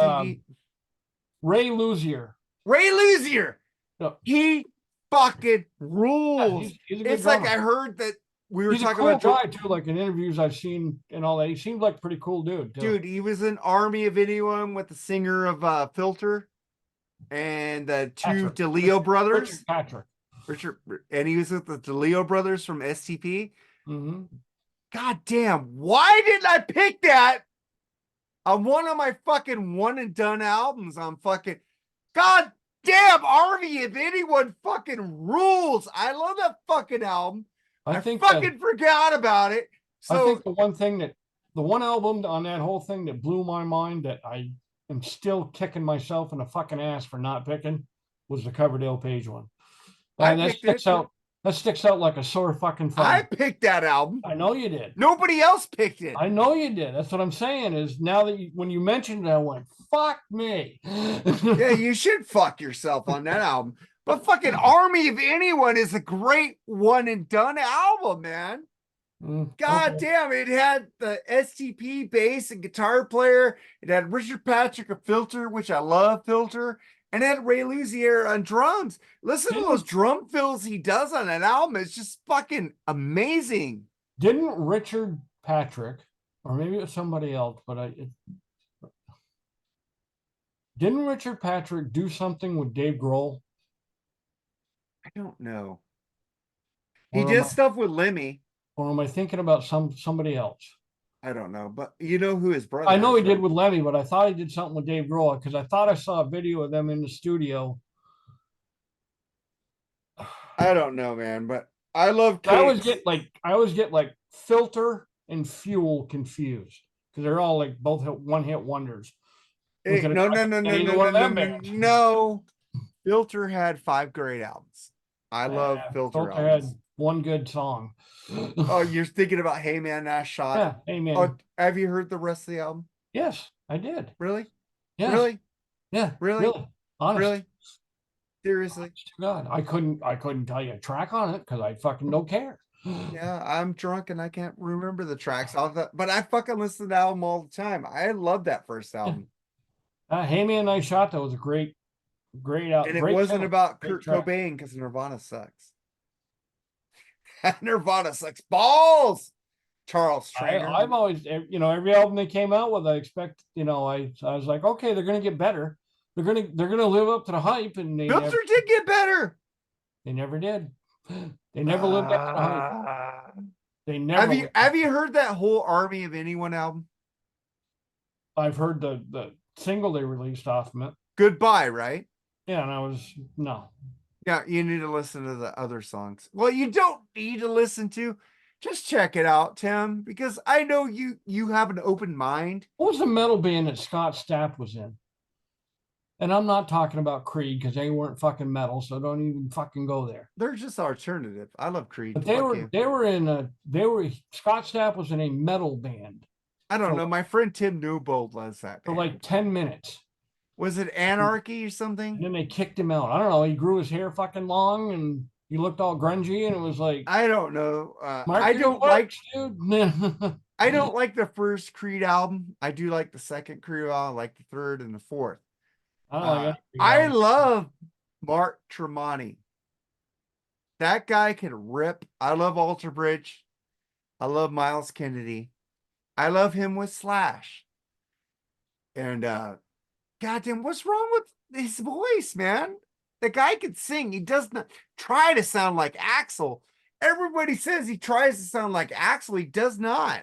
Ray Luzier. Ray Luzier. Yep. He fucking rules. Yeah, he's a good it's drummer. like I heard that we were he's talking a cool about guy too. Like in interviews I've seen and all that, he seemed like a pretty cool dude. Too. Dude, he was an Army of Anyone with the singer of Filter and the two DeLeo brothers. Richard, and he was with the DeLeo brothers from STP. Mm-hmm. God damn, why didn't I pick that on one of my fucking one and done albums? On fucking God damn, Army of Anyone fucking rules. I love that fucking album. I fucking forgot about it. So I think the one album on that whole thing that blew my mind that I am still kicking myself in the fucking ass for not picking was the Coverdale Page one. And that sticks out like a sore fucking thumb. I picked that album. I know you did. Nobody else picked it. I know you did. That's what I'm saying is now that when you mentioned it, I went, fuck me. Yeah, you should fuck yourself on that album. But fucking Army of Anyone is a great one and done album, man. God damn, it had the STP bass and guitar player. It had Richard Patrick of Filter, which I love Filter. And it had Ray Luzier on drums. Listen to those drum fills he does on that album. It's just fucking amazing. Didn't Richard Patrick, or maybe it was somebody else, but didn't Richard Patrick do something with Dave Grohl? I don't know. He did stuff with Lemmy. Or am I thinking about somebody else? I don't know, but you know who his brother I know he did with Lemmy, but I thought he did something with Dave Grohl because I thought I saw a video of them in the studio. I don't know, man, but I love I always get like Filter and Fuel confused because they're all like both one-hit wonders. Hey, no. Filter had 5 great albums. I love Filter albums. Had one good song. Oh, you're thinking about Hey Man, Nice Shot? Yeah, Hey Man. Oh, have you heard the rest of the album? Yes, I did. Really? Yes. Really? Yeah. Really? Honest. Really? Seriously? God, I couldn't tell you a track on it because I fucking don't care. Yeah, I'm drunk and I can't remember the tracks off that, but I fucking listen to the album all the time. I love that first album. Hey Man, Nice Shot, that was a great album. And it wasn't about Kurt Cobain because Nirvana sucks. Nirvana sucks balls. Charles Trainer. I've always, every album they came out with, I expect, I was like, okay, they're gonna get better. They're gonna live up to the hype, and Filter did get better. They never did. They never lived up to the hype. They never. Have you heard that whole Army of Anyone album? I've heard the single they released off of it. Goodbye, right? Yeah, and no. Yeah, you need to listen to the other songs. Well, you don't need to listen to. Just check it out, Tim, because I know you have an open mind. What was the metal band that Scott Stapp was in? And I'm not talking about Creed because they weren't fucking metal, so don't even fucking go there. They're just alternative. I love Creed. But they Fuck were you. Scott Stapp was in a metal band I don't for, know. My friend Tim Newbold loves that for band. like 10 minutes. Was it Anarchy or And something? then they kicked him out. I don't know. He grew his hair fucking long and he looked all grungy, and it was like, I don't know. mark your words, dude. I don't like the first Creed album. I do like the second Creed album. I like the third and the fourth. I don't like any Creed I album. love Mark Tremonti. That guy can rip. I love Alter Bridge. I love Miles Kennedy. I love him with Slash. And goddamn, what's wrong with his voice, man? The guy can sing. He does not try to sound like Axl. Everybody says he tries to sound like Axl. He does not.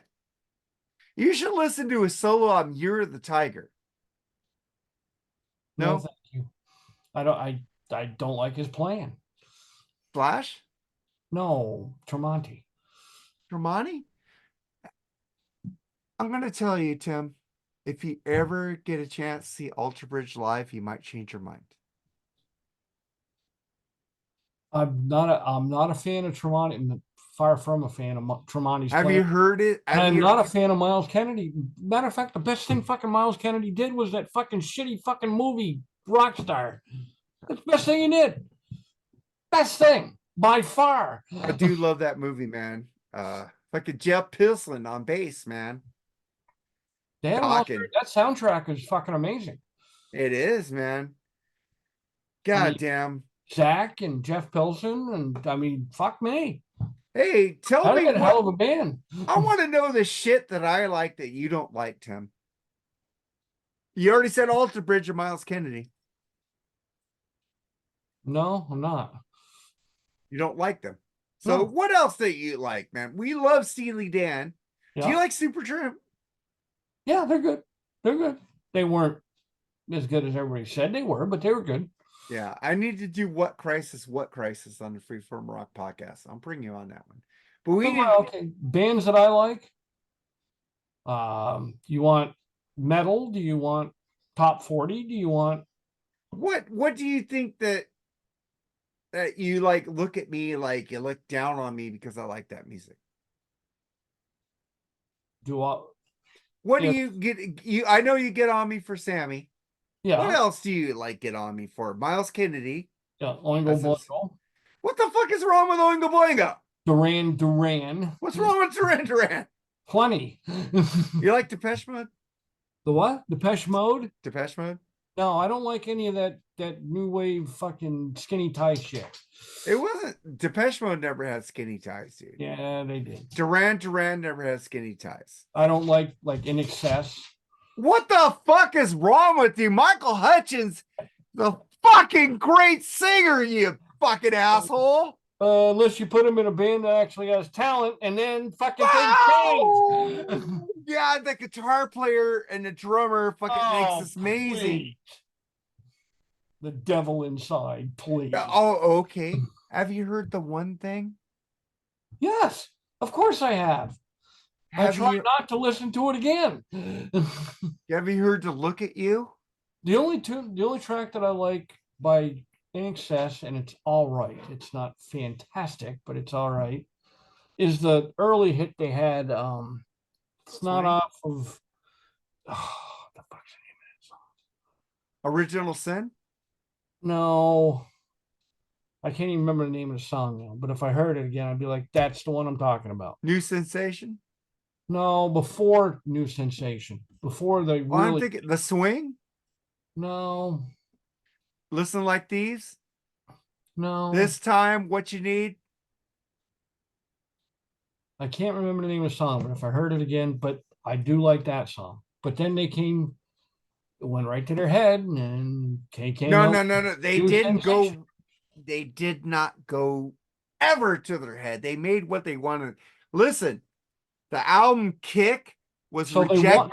You should listen to his solo album, Year of the Tiger. No, No? thank you. I don't like his plan. Slash? No, Tremonti. Tremonti? I'm going to tell you, Tim, if you ever get a chance to see Alter Bridge live, you might change your mind. I'm not a fan of Tremonti. Far from a fan of Tremonti's Have plan. you heard it? And Have I'm you? not a fan of Miles Kennedy. Matter of fact, the best thing fucking Miles Kennedy did was that fucking shitty fucking movie, Rockstar. That's the best thing he did. Best thing by far. I do love that movie, man. Fucking Jeff Pilson on bass, man. They had Talking. that soundtrack is fucking amazing. It is, man. I God mean, damn. Zach and Jeff Pilson, and I mean, fuck me. Hey, tell That'd me have been a hell what of a band. I want to know the shit that I like that you don't like, Tim. You already said Alter Bridge or Miles Kennedy. No, I'm not. You don't like them. So No. what else that you like, man? We love Steely Dan. Do you Yeah. like Supertramp? Yeah, they're good. They're good. They weren't as good as everybody said they were, but they were good. Yeah, I need to do What Crisis on the Freeform Rock podcast. I'll bring you on that one. But we didn't. Okay, bands that I like. You want metal? Do you want top 40? Do you want What do you think that you like? Look at me like you look down on me because I like that music. do I What do yeah, you get? I know you get on me for Sammy. What yeah, else do you like get on me for? Miles Kennedy. yeah, Oingo That's it. Boingo. What the fuck is wrong with Oingo Boingo? Duran. What's wrong with Duran Duran? Plenty. You like Depeche Mode? The what? Depeche Mode? Depeche Mode? No, I don't like any of that new wave fucking skinny tie shit. It wasn't Depeche Mode never had skinny ties, dude. Yeah, they did. Duran Duran never had skinny ties. I don't like inxs. What the fuck is wrong with you? Michael Hutchins, the fucking great singer, you fucking asshole. Unless you put him in a band that actually has talent, and then fucking things change. Yeah, the guitar player and the drummer fucking makes this amazing. Please. The devil inside, please. Oh, okay. Have you heard the one thing? Yes, of course I have. I Have try you not to listen to it again. have you heard to Look at You? The only track that I like by inxs, and it's all right. It's not fantastic, but it's all right. Is the early hit they had? It's not Swing? off of. Oh, the fuck's the name of that song? Original Sin? No, I can't even remember the name of the song now. But if I heard it again, I'd be like, "That's the one I'm talking about." New Sensation? No, before New Sensation, before they Oh, I'm really. thinking The Swing? No, Listen Like These? no. This Time, What You Need? I can't remember the name of the song, but if I heard it again, but I do like that song. But then it went right to their head, and came No, out. no. They New didn't Sensation. go. They did not go ever to their head. They made what they wanted. Listen, the album Kick was So rejected.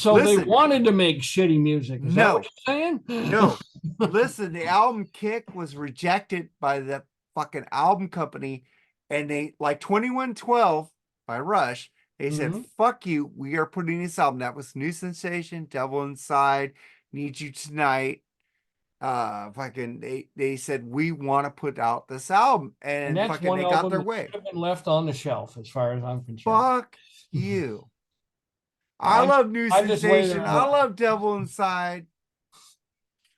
they wanted to make shitty music. Is that what you're saying? No. Listen, the album Kick was rejected by the fucking album company, and they like 2112 by Rush. They said, fuck you. We are putting this album. That was New Sensation, Devil Inside, Need You Tonight. fucking they said we want to put out this album, And and that's fucking one they got album their that way. should have been left on the shelf, as far as I'm concerned. Fuck you. I I love New I just laid Sensation. I around. love Devil Inside.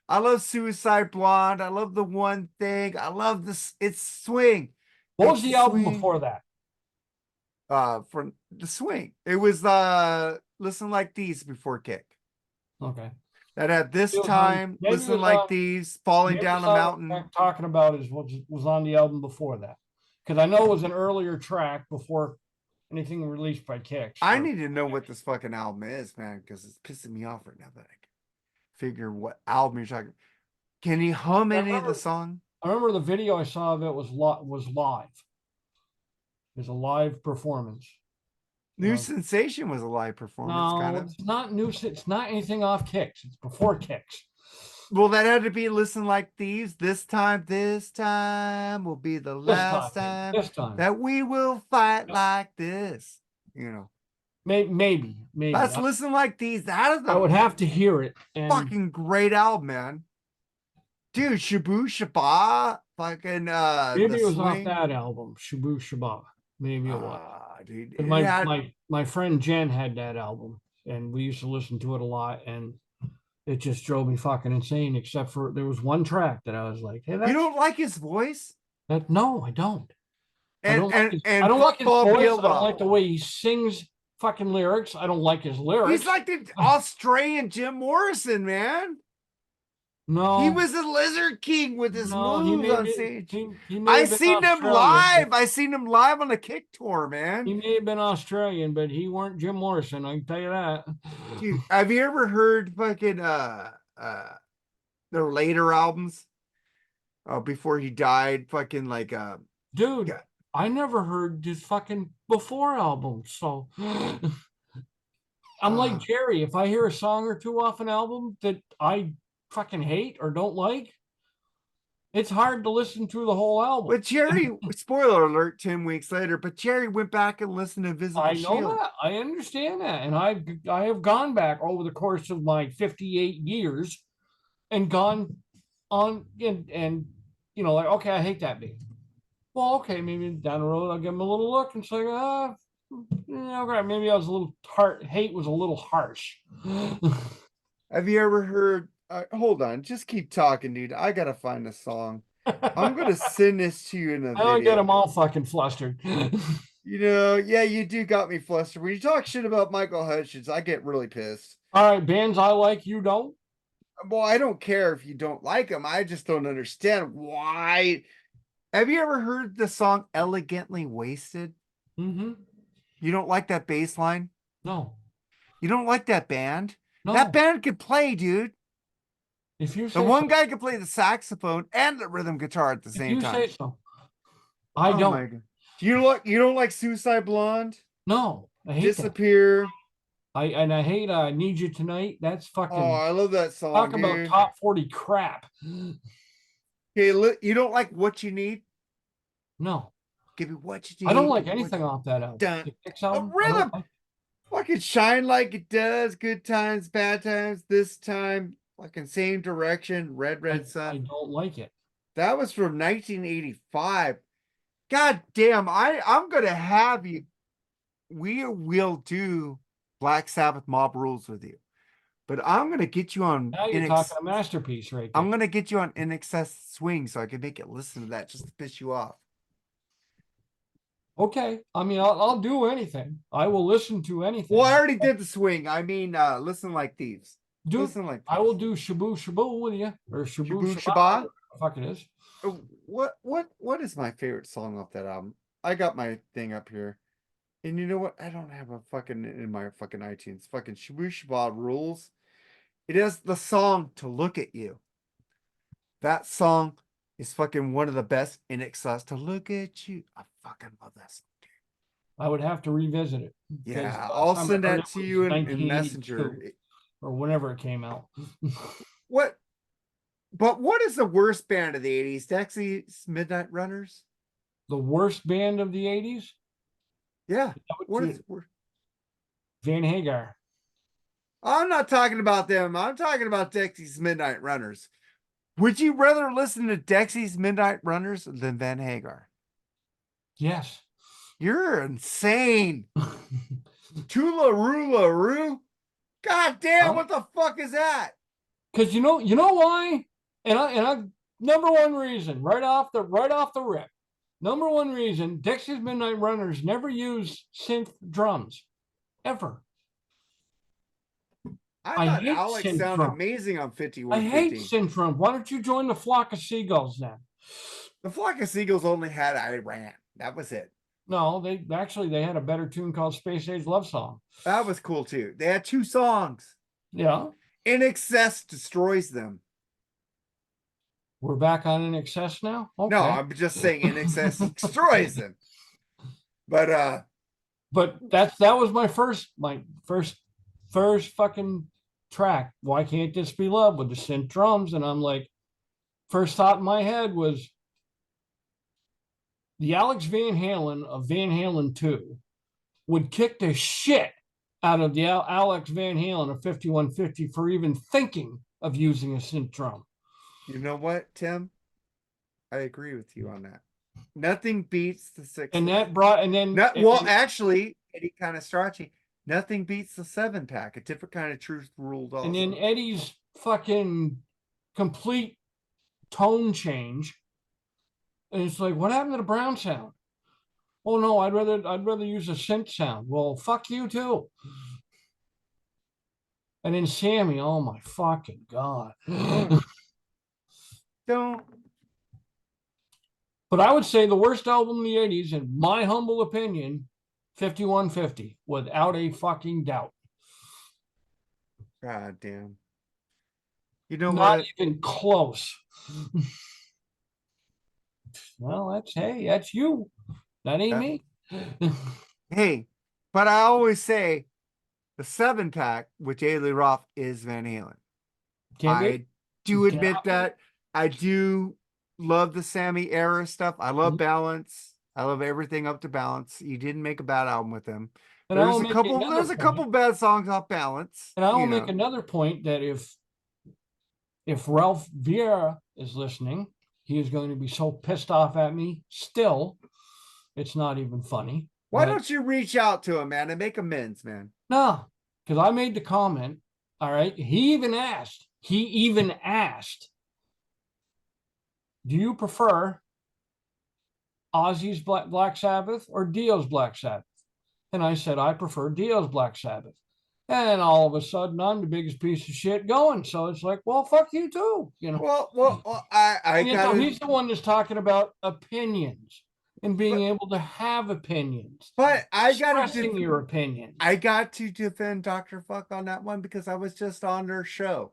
I love Suicide Blonde. I love The One Thing. I love this. It's swing. What was It's the album swing. before that? From the swing. It was Listen Like These before Kick. Okay. That had This It was on, Time, maybe it Listen was Like on, These, Falling maybe Down it's a on what Mountain. I'm talking about is what was on the album before that. Because I know it was an earlier track before anything released by Kicks. I need to know what this fucking album is, man, because it's pissing me off right now that I can figure what album you're talking. Can you hum any of the song? I remember the video I saw of it was live. It was a live performance. New Sensation was a live performance, kind No, of. it's not new. It's not anything off Kicks. It's before Kicks. Well, that had to be Listen Like These. This time will be the last time This time. that we will fight like this. You know, Maybe. that's Listen Like These. That is I would have to hear it. And fucking great album, man. Dude, Shabu Shaba, fucking maybe the it was swing. off that album, Shabu Shaba. Maybe it was. Dude, My friend Jen had that album, and we used to listen to it a lot, and it just drove me fucking insane. Except for there was one track that I was like, "Hey, you don't like his voice?" no, I don't. And I don't like his, and I don't like his Paul voice. Gilbert. I don't like the way he sings fucking lyrics. I don't like his lyrics. He's like the Australian Jim Morrison, man. No, he was a Lizard King with his moves on stage. I seen him live. I seen him live on the Kick tour, man. He may have been Australian, but he weren't Jim Morrison. I can tell you that. Dude, have you ever heard fucking their later albums? Before he died, fucking like dude. yeah. I never heard his fucking before album, so I'm like Jerry. If I hear a song or two off an album that I fucking hate or don't like, it's hard to listen through the whole album. But Jerry, spoiler alert, 10 weeks later, but Jerry went back and listened to Invisible I know Shield. that. I understand that. And I have gone back over the course of my 58 years and gone on and you know, like, okay, I hate that band. Well, okay, maybe down the road I'll give them a little look and say, yeah, okay, maybe I was a little hate was a little harsh. Have you ever heard? Hold on, just keep talking, dude. I gotta find a song. I'm gonna send this to you in a video. I don't get them all fucking flustered. You know, yeah, you do got me flustered. When you talk shit about Michael Hutchins, I get really pissed. All right, bands I like, you don't? Well, I don't care if you don't like them. I just don't understand why. Have you ever heard the song Elegantly Wasted? Mm-hmm. You don't like that bass line? No. You don't like that band? No. That band could play, dude. If you say the one guy could play the saxophone and the rhythm guitar at the same time. If you say so. I don't. My God. You don't like Suicide Blonde? No. I hate Disappear. That. I hate Need You Tonight. That's fucking. Oh, I love that song. Talk about top 40 crap. Okay, you don't like What You Need? No. Give me what you need. I don't like anything off that album. A rhythm. Fucking Shine Like It Does. Good times, bad times. This time, fucking same direction. Red Sun. I don't like it. That was from 1985. God damn, I'm gonna have you. We will do Black Sabbath Mob Rules with you, but I'm gonna get you on. Now you're talking a masterpiece, right there. I'm gonna get you on inxs Swing so I can make it listen to that just to piss you off. Okay, I mean, I'll do anything. I will listen to anything. Well, I already did the Swing. I mean, Listen Like Thieves. Listen like thieves. I will do Shabu Shabu with you, or Shabu Shaba. Fuck it is. What is my favorite song off that album? I got my thing up here. And you know what? I don't have a fucking in my fucking iTunes. Fucking Shabu Shaba rules. It has the song To Look at You. That song is fucking one of the best inxs. To Look at You. I fucking love that song, dude. I would have to revisit it. Yeah, I'll send that to you in Messenger. Or whenever it came out. But what is the worst band of the 80s? Dexy's Midnight Runners? The worst band of the 80s? Yeah. What is worst? Van Hagar. I'm not talking about them. I'm talking about Dexy's Midnight Runners. Would you rather listen to Dexy's Midnight Runners than Van Hagar? Yes. You're insane. Tula Rula Roo? God damn, what the fuck is that? Because you know why? And I number one reason, right off the rip, number one reason, Dexys Midnight Runners never use synth drums. Ever. I thought hate Alex synth sounded drums. amazing on I 5115. hate synth drums. Why don't you join the flock of seagulls then? The Flock of Seagulls only had Iran. That was it. No, they had a better tune called Space Age Love Song. That was cool too. They had 2 songs. Yeah. INXS destroys them. We're back on inxs now? Okay. No, I'm just saying INXS destroys them. But that was my first fucking track. Why can't this be love with the synth drums? And I'm like, first thought in my head was the Alex Van Halen of Van Halen 2 would kick the shit out of the Alex Van Halen of 5150 for even thinking of using a synth drum. you know what, Tim? I agree with you on that. Nothing beats the 6. And that brought, and then Actually, Eddie kind of starchy. Nothing beats the 7-pack. A different kind of truth ruled also. And then Eddie's fucking complete tone change. And it's like, what happened to the Brown sound? Oh no, I'd rather use a synth sound. Well, fuck you too. And then Sammy, oh my fucking God. Don't. But I would say the worst album in the 80s, in my humble opinion, 5150, without a fucking doubt. God damn. You know Not what? even close. Well, that's you. That ain't me. Hey, but I always say the 7-pack with davidleeroth is Van Halen. I do admit that. I do love the Sammy era stuff. I love Balance. I love everything up to Balance. You didn't make a bad album with him. And There's a couple bad songs off Balance. And I will make another point that if Ralph Vieira is listening, he is going to be so pissed off at me still. It's not even funny. Why don't you reach out to him, man, and make amends, man? No, because I made the comment. All right. He even asked, do you prefer Ozzy's Black Sabbath or Dio's Black Sabbath? And I said, I prefer Dio's Black Sabbath. And all of a sudden, I'm the biggest piece of shit going. So it's like, well, fuck you too. Well, he's the one that's talking about opinions and being able to have opinions. But I got to your opinion. I got to defend Dr. Fuck on that one because I was just on their show.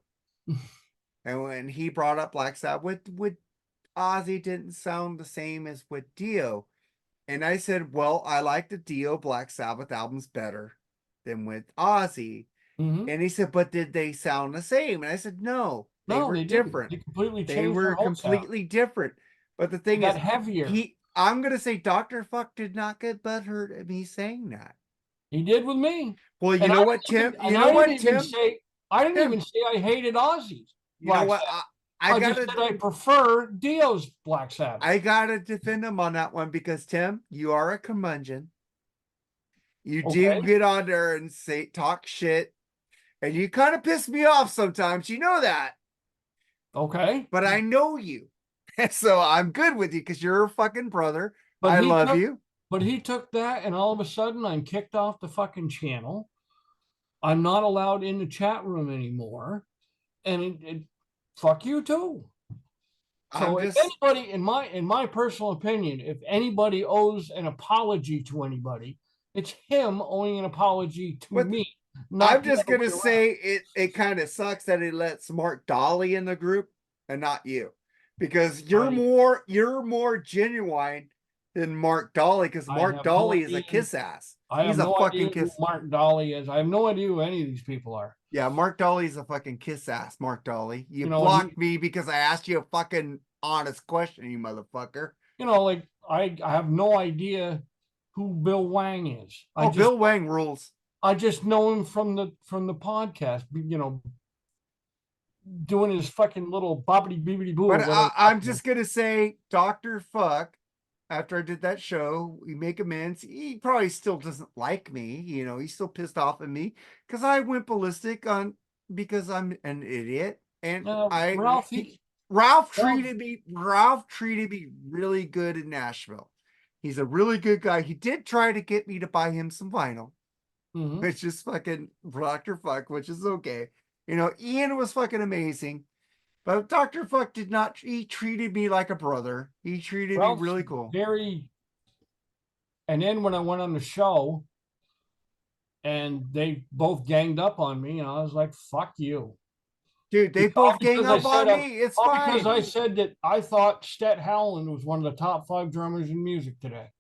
And when he brought up Black Sabbath with Ozzy didn't sound the same as with Dio. And I said, well, I like the Dio Black Sabbath albums better than with Ozzy. Mm-hmm. And he said, but did they sound the same? And I said, no, they were different. They completely changed. They were completely different. But the thing is, heavier. I'm going to say Dr. Fuck did not get butthurt at me saying that. He did with me. Well, you know what, Tim? I didn't even say I hated Ozzy's. You know what? I just said I prefer Dio's Black Sabbath. I gotta defend him on that one because Tim, you are a curmudgeon. You do get on there and talk shit, and you kind of piss me off sometimes. You know that. Okay. But I know you, so I'm good with you because you're a fucking brother. I love you. But he took that, and all of a sudden, I'm kicked off the fucking channel. I'm not allowed in the chat room anymore, and fuck you too. So if anybody, in my personal opinion, if anybody owes an apology to anybody, it's him owing an apology to me. I'm just gonna say it kind of sucks that he lets Mark Dolly in the group and not you, because you're more genuine than Mark Dolly, because Mark Dolly is a kiss ass. He's a fucking kiss. Mark Dolly is. I have no idea who any of these people are. Yeah, Mark Dolly's a fucking kiss ass, Mark Dolly. You blocked me because I asked you a fucking honest question, you motherfucker. I have no idea who Bill Wang is. Bill Wang rules. I just know him from the podcast. doing his fucking little bobbity beebity boo or But whatever. I'm just gonna say, Doctor Fuck. After I did that show, we make amends. He probably still doesn't like me. You know, he's still pissed off at me because I went ballistic on because I'm an idiot. And Ralph, Ralph treated me really good in Nashville. He's a really good guy. He did try to get me to buy him some vinyl, which is fucking Dr. Fuck, which is okay. You know, Ian was fucking amazing. But Dr. Fuck did not, he treated me like a brother. He treated me really cool. And then when I went on the show and they both ganged up on me, and I was like, fuck you. Dude, they both gang up on me. It's fine. Because I said that I thought Stet Howland was one of the top 5 drummers in music today.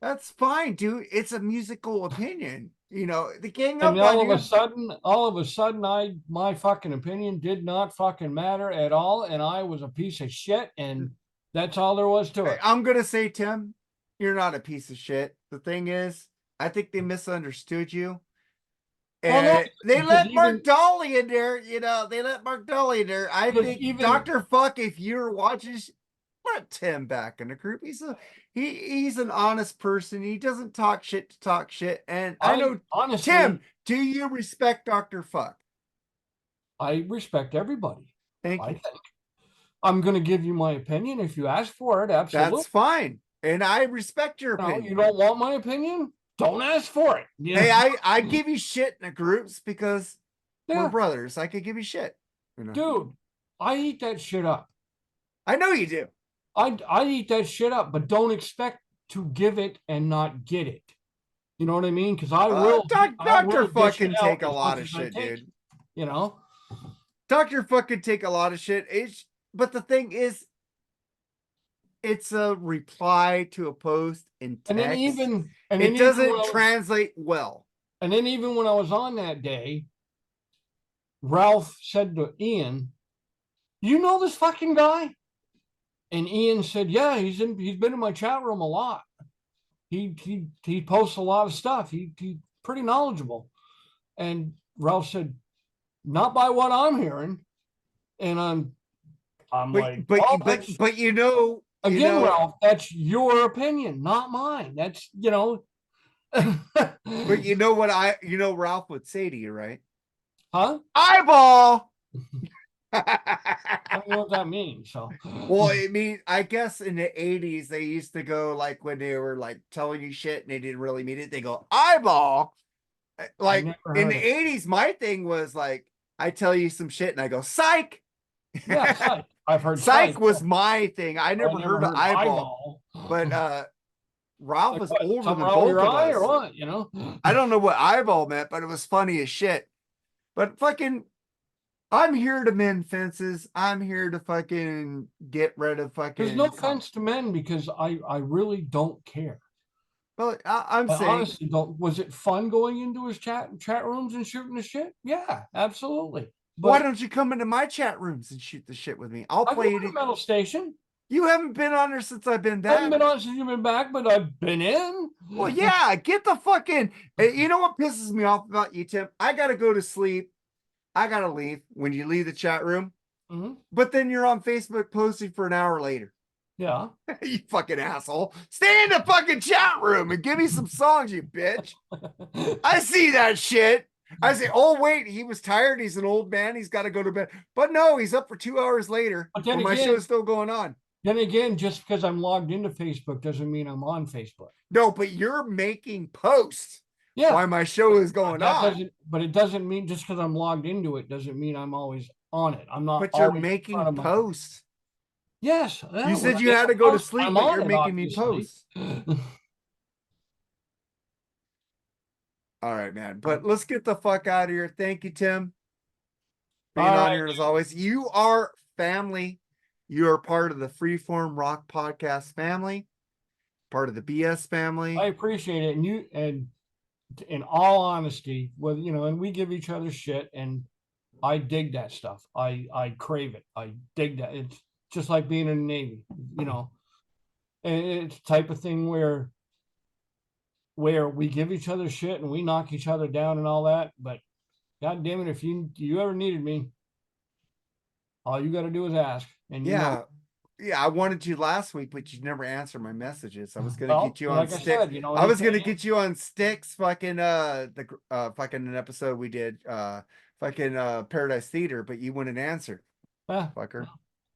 That's fine, dude. It's a musical opinion. You know, the gang up. And all of a sudden, my fucking opinion did not fucking matter at all, and I was a piece of shit, and that's all there was to it. I'm gonna say, Tim, you're not a piece of shit. The thing is, I think they misunderstood you. And they let Mark Dolly in there, you know, they let Mark Dolly in there. I think Dr. Fuck, if you're watching, let Tim back in the group. He's an honest person. He doesn't talk shit to talk shit. And I know, honestly, Tim, do you respect Dr. Fuck? I respect everybody. Thank you. I'm going to give you my opinion if you ask for it. Absolutely. That's fine. And I respect your opinion. You don't want my opinion? Don't ask for it. Yeah. Hey, I give you shit in the groups because we're brothers. I could give you shit. You know? Dude, I eat that shit up. I know you do. I eat that shit up, but don't expect to give it and not get it. You know what I mean? Because I will. Dr. Fuck can take a lot of shit, dude. You know? Dr. Fuck can take a lot of shit. But the thing is, it's a reply to a post in text. It doesn't translate well. And then even when I was on that day, Ralph said to Ian, "You know this fucking guy?" And Ian said, "Yeah, he's been in my chat room a lot. He posts a lot of stuff. He's pretty knowledgeable." And Ralph said, "Not by what I'm hearing." And I'm but you know, again, Ralph, that's your opinion, not mine. That's, you know. But you know what Ralph would say to you, right? Huh? Eyeball. I don't know what that means. So, well, I mean, I guess in the 80s they used to go like when they were like telling you shit and they didn't really mean it, they go eyeball. Like in the 80s, my thing was like, I tell you some shit and I go psych. Yeah, psych. I've heard psych was my thing. I never heard of eyeball. But Ralph is older than both of us. Or what, you know? I don't know what eyeball meant, but it was funny as shit. But fucking, I'm here to mend fences. I'm here to fucking get rid of fucking. There's no fence to mend because I really don't care. Well, I'm saying, honestly, was it fun going into his chat rooms and shooting the shit? Yeah, absolutely. But why don't you come into my chat rooms and shoot the shit with me? I'll play it. Metal Station. You haven't been on there since I've been back. I haven't been on since you've been back, but I've been in. Well, yeah, get the fucking. You know what pisses me off about you, Tim? I gotta go to sleep. I gotta leave when you leave the chat room. But then you're on Facebook posting for an hour later. Yeah. You fucking asshole. Stay in the fucking chat room and give me some songs, you bitch. I see that shit. I say, oh, wait, he was tired. He's an old man. He's got to go to bed. But no, he's up for 2 hours later. But my show is still going on. Then again, just because I'm logged into Facebook doesn't mean I'm on Facebook. No, but you're making posts. Yeah. While my show is going on. But it doesn't mean just because I'm logged into it doesn't mean I'm always on it. I'm not. But you're making posts. Yes. You said you had to go to sleep, but you're making me posts. All right, man. But let's get the fuck out of here. Thank you, Tim. Being on here as always. You are family. You are part of the Freeform Rock Podcast family. Part of the BS family. I appreciate it. And you, and in all honesty, well, you know, and we give each other shit, and I dig that stuff. I crave it. I dig that. It's just like being in the Navy, you know. And it's the type of thing where we give each other shit and we knock each other down and all that. But God damn it, if you ever needed me, All you got to do is ask. And you know, yeah, I wanted you last week, but you never answered my messages. I was gonna well, get you on like I sticks. said, you know, I was gonna anytime, get you on sticks. Fucking fucking an episode we did fucking Paradise Theater, but you wouldn't answer, eh, fucker.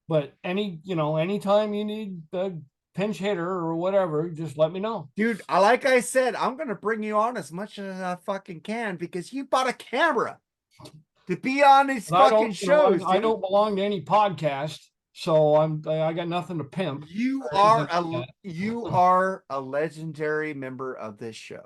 but anytime you need a pinch hitter or whatever, just let me know. Dude, like I said, I'm gonna bring you on as much as I fucking can because you bought a camera to be on these But I fucking don't, you know, shows, I dude. don't belong to any podcast, so I got nothing to pimp. You or are anything like you that. are a legendary member of this show.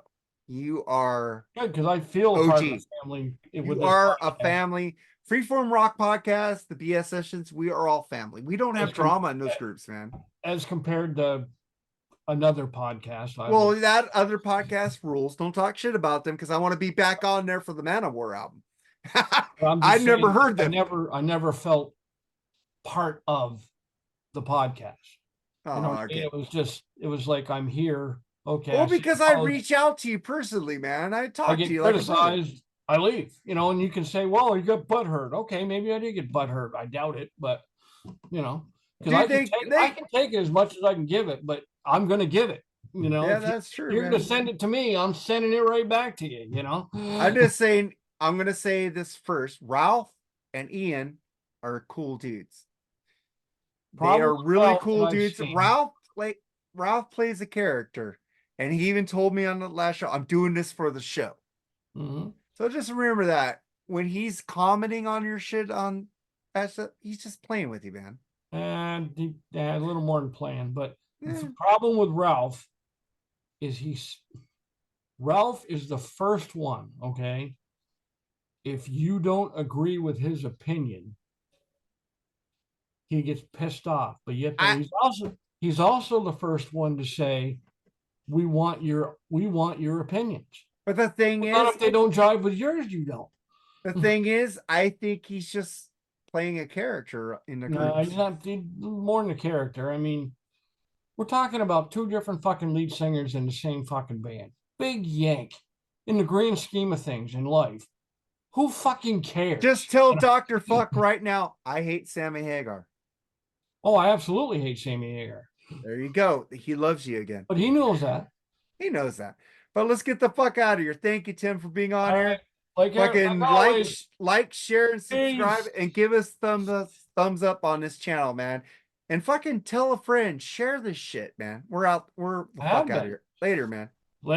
You are Good, because I feel part of the OG. family with You this are a podcast. family. Freeform Rock Podcast, the BS sessions, we are all family. We don't have As com- drama in those groups, man. as compared to another podcast, I Well, would. that other podcast rules. Don't talk shit about them because I want to be back on there for the Manowar album. I'm I just never saying, heard I them. never felt part of the podcast. You know Oh, what I mean? okay. It was like I'm here. Okay, Well, I see because the I post, reach out to you personally, man. I I talk to get you like a brother. criticized, I leave. You know, and you can say, "Well, you got butt hurt." Okay, maybe I did get butt hurt. I doubt it, but you know, because Dude, I can take it as much as I can give it, but I'm going to give it. You know, yeah, if that's true, you're going to man. send it to me, I'm sending it right back to you. You know, I'm just saying, I'm gonna say this first. Ralph and Ian are cool dudes. They problem are with really Ralph that cool I've dudes. seen. Ralph plays a character, and he even told me on the last show, I'm doing this for the show. Mm-hmm. So just remember that when he's commenting on your shit on that stuff, he's just playing with you, man. And he had a little more than planned, but Yeah. the problem with Ralph is Ralph is the first one. Okay, if you don't agree with his opinion, he gets pissed off. But yet, though, I he's also the first one to say, we want your opinions." but the thing Well, not is, if they don't jive with yours, you don't. I think he's just playing a character in the No, he's groups. not more than a character. I mean, we're talking about two different fucking lead singers in the same fucking band. Big yank in the grand scheme of things in life. Who fucking cares? Just tell Dr. Fuck right now, I hate Sammy Hagar. Oh, I absolutely hate Sammy Hagar. There you go. He loves you again. But he knows that. He knows that. But let's get the fuck out of here. Thank you, Tim, for being on All here. right. Like Fucking always, share, and subscribe, peace. and give us thumbs up on this channel, man. And fucking tell a friend, share this shit, man. We're out. We're the I fuck have out of been. here. Later, man.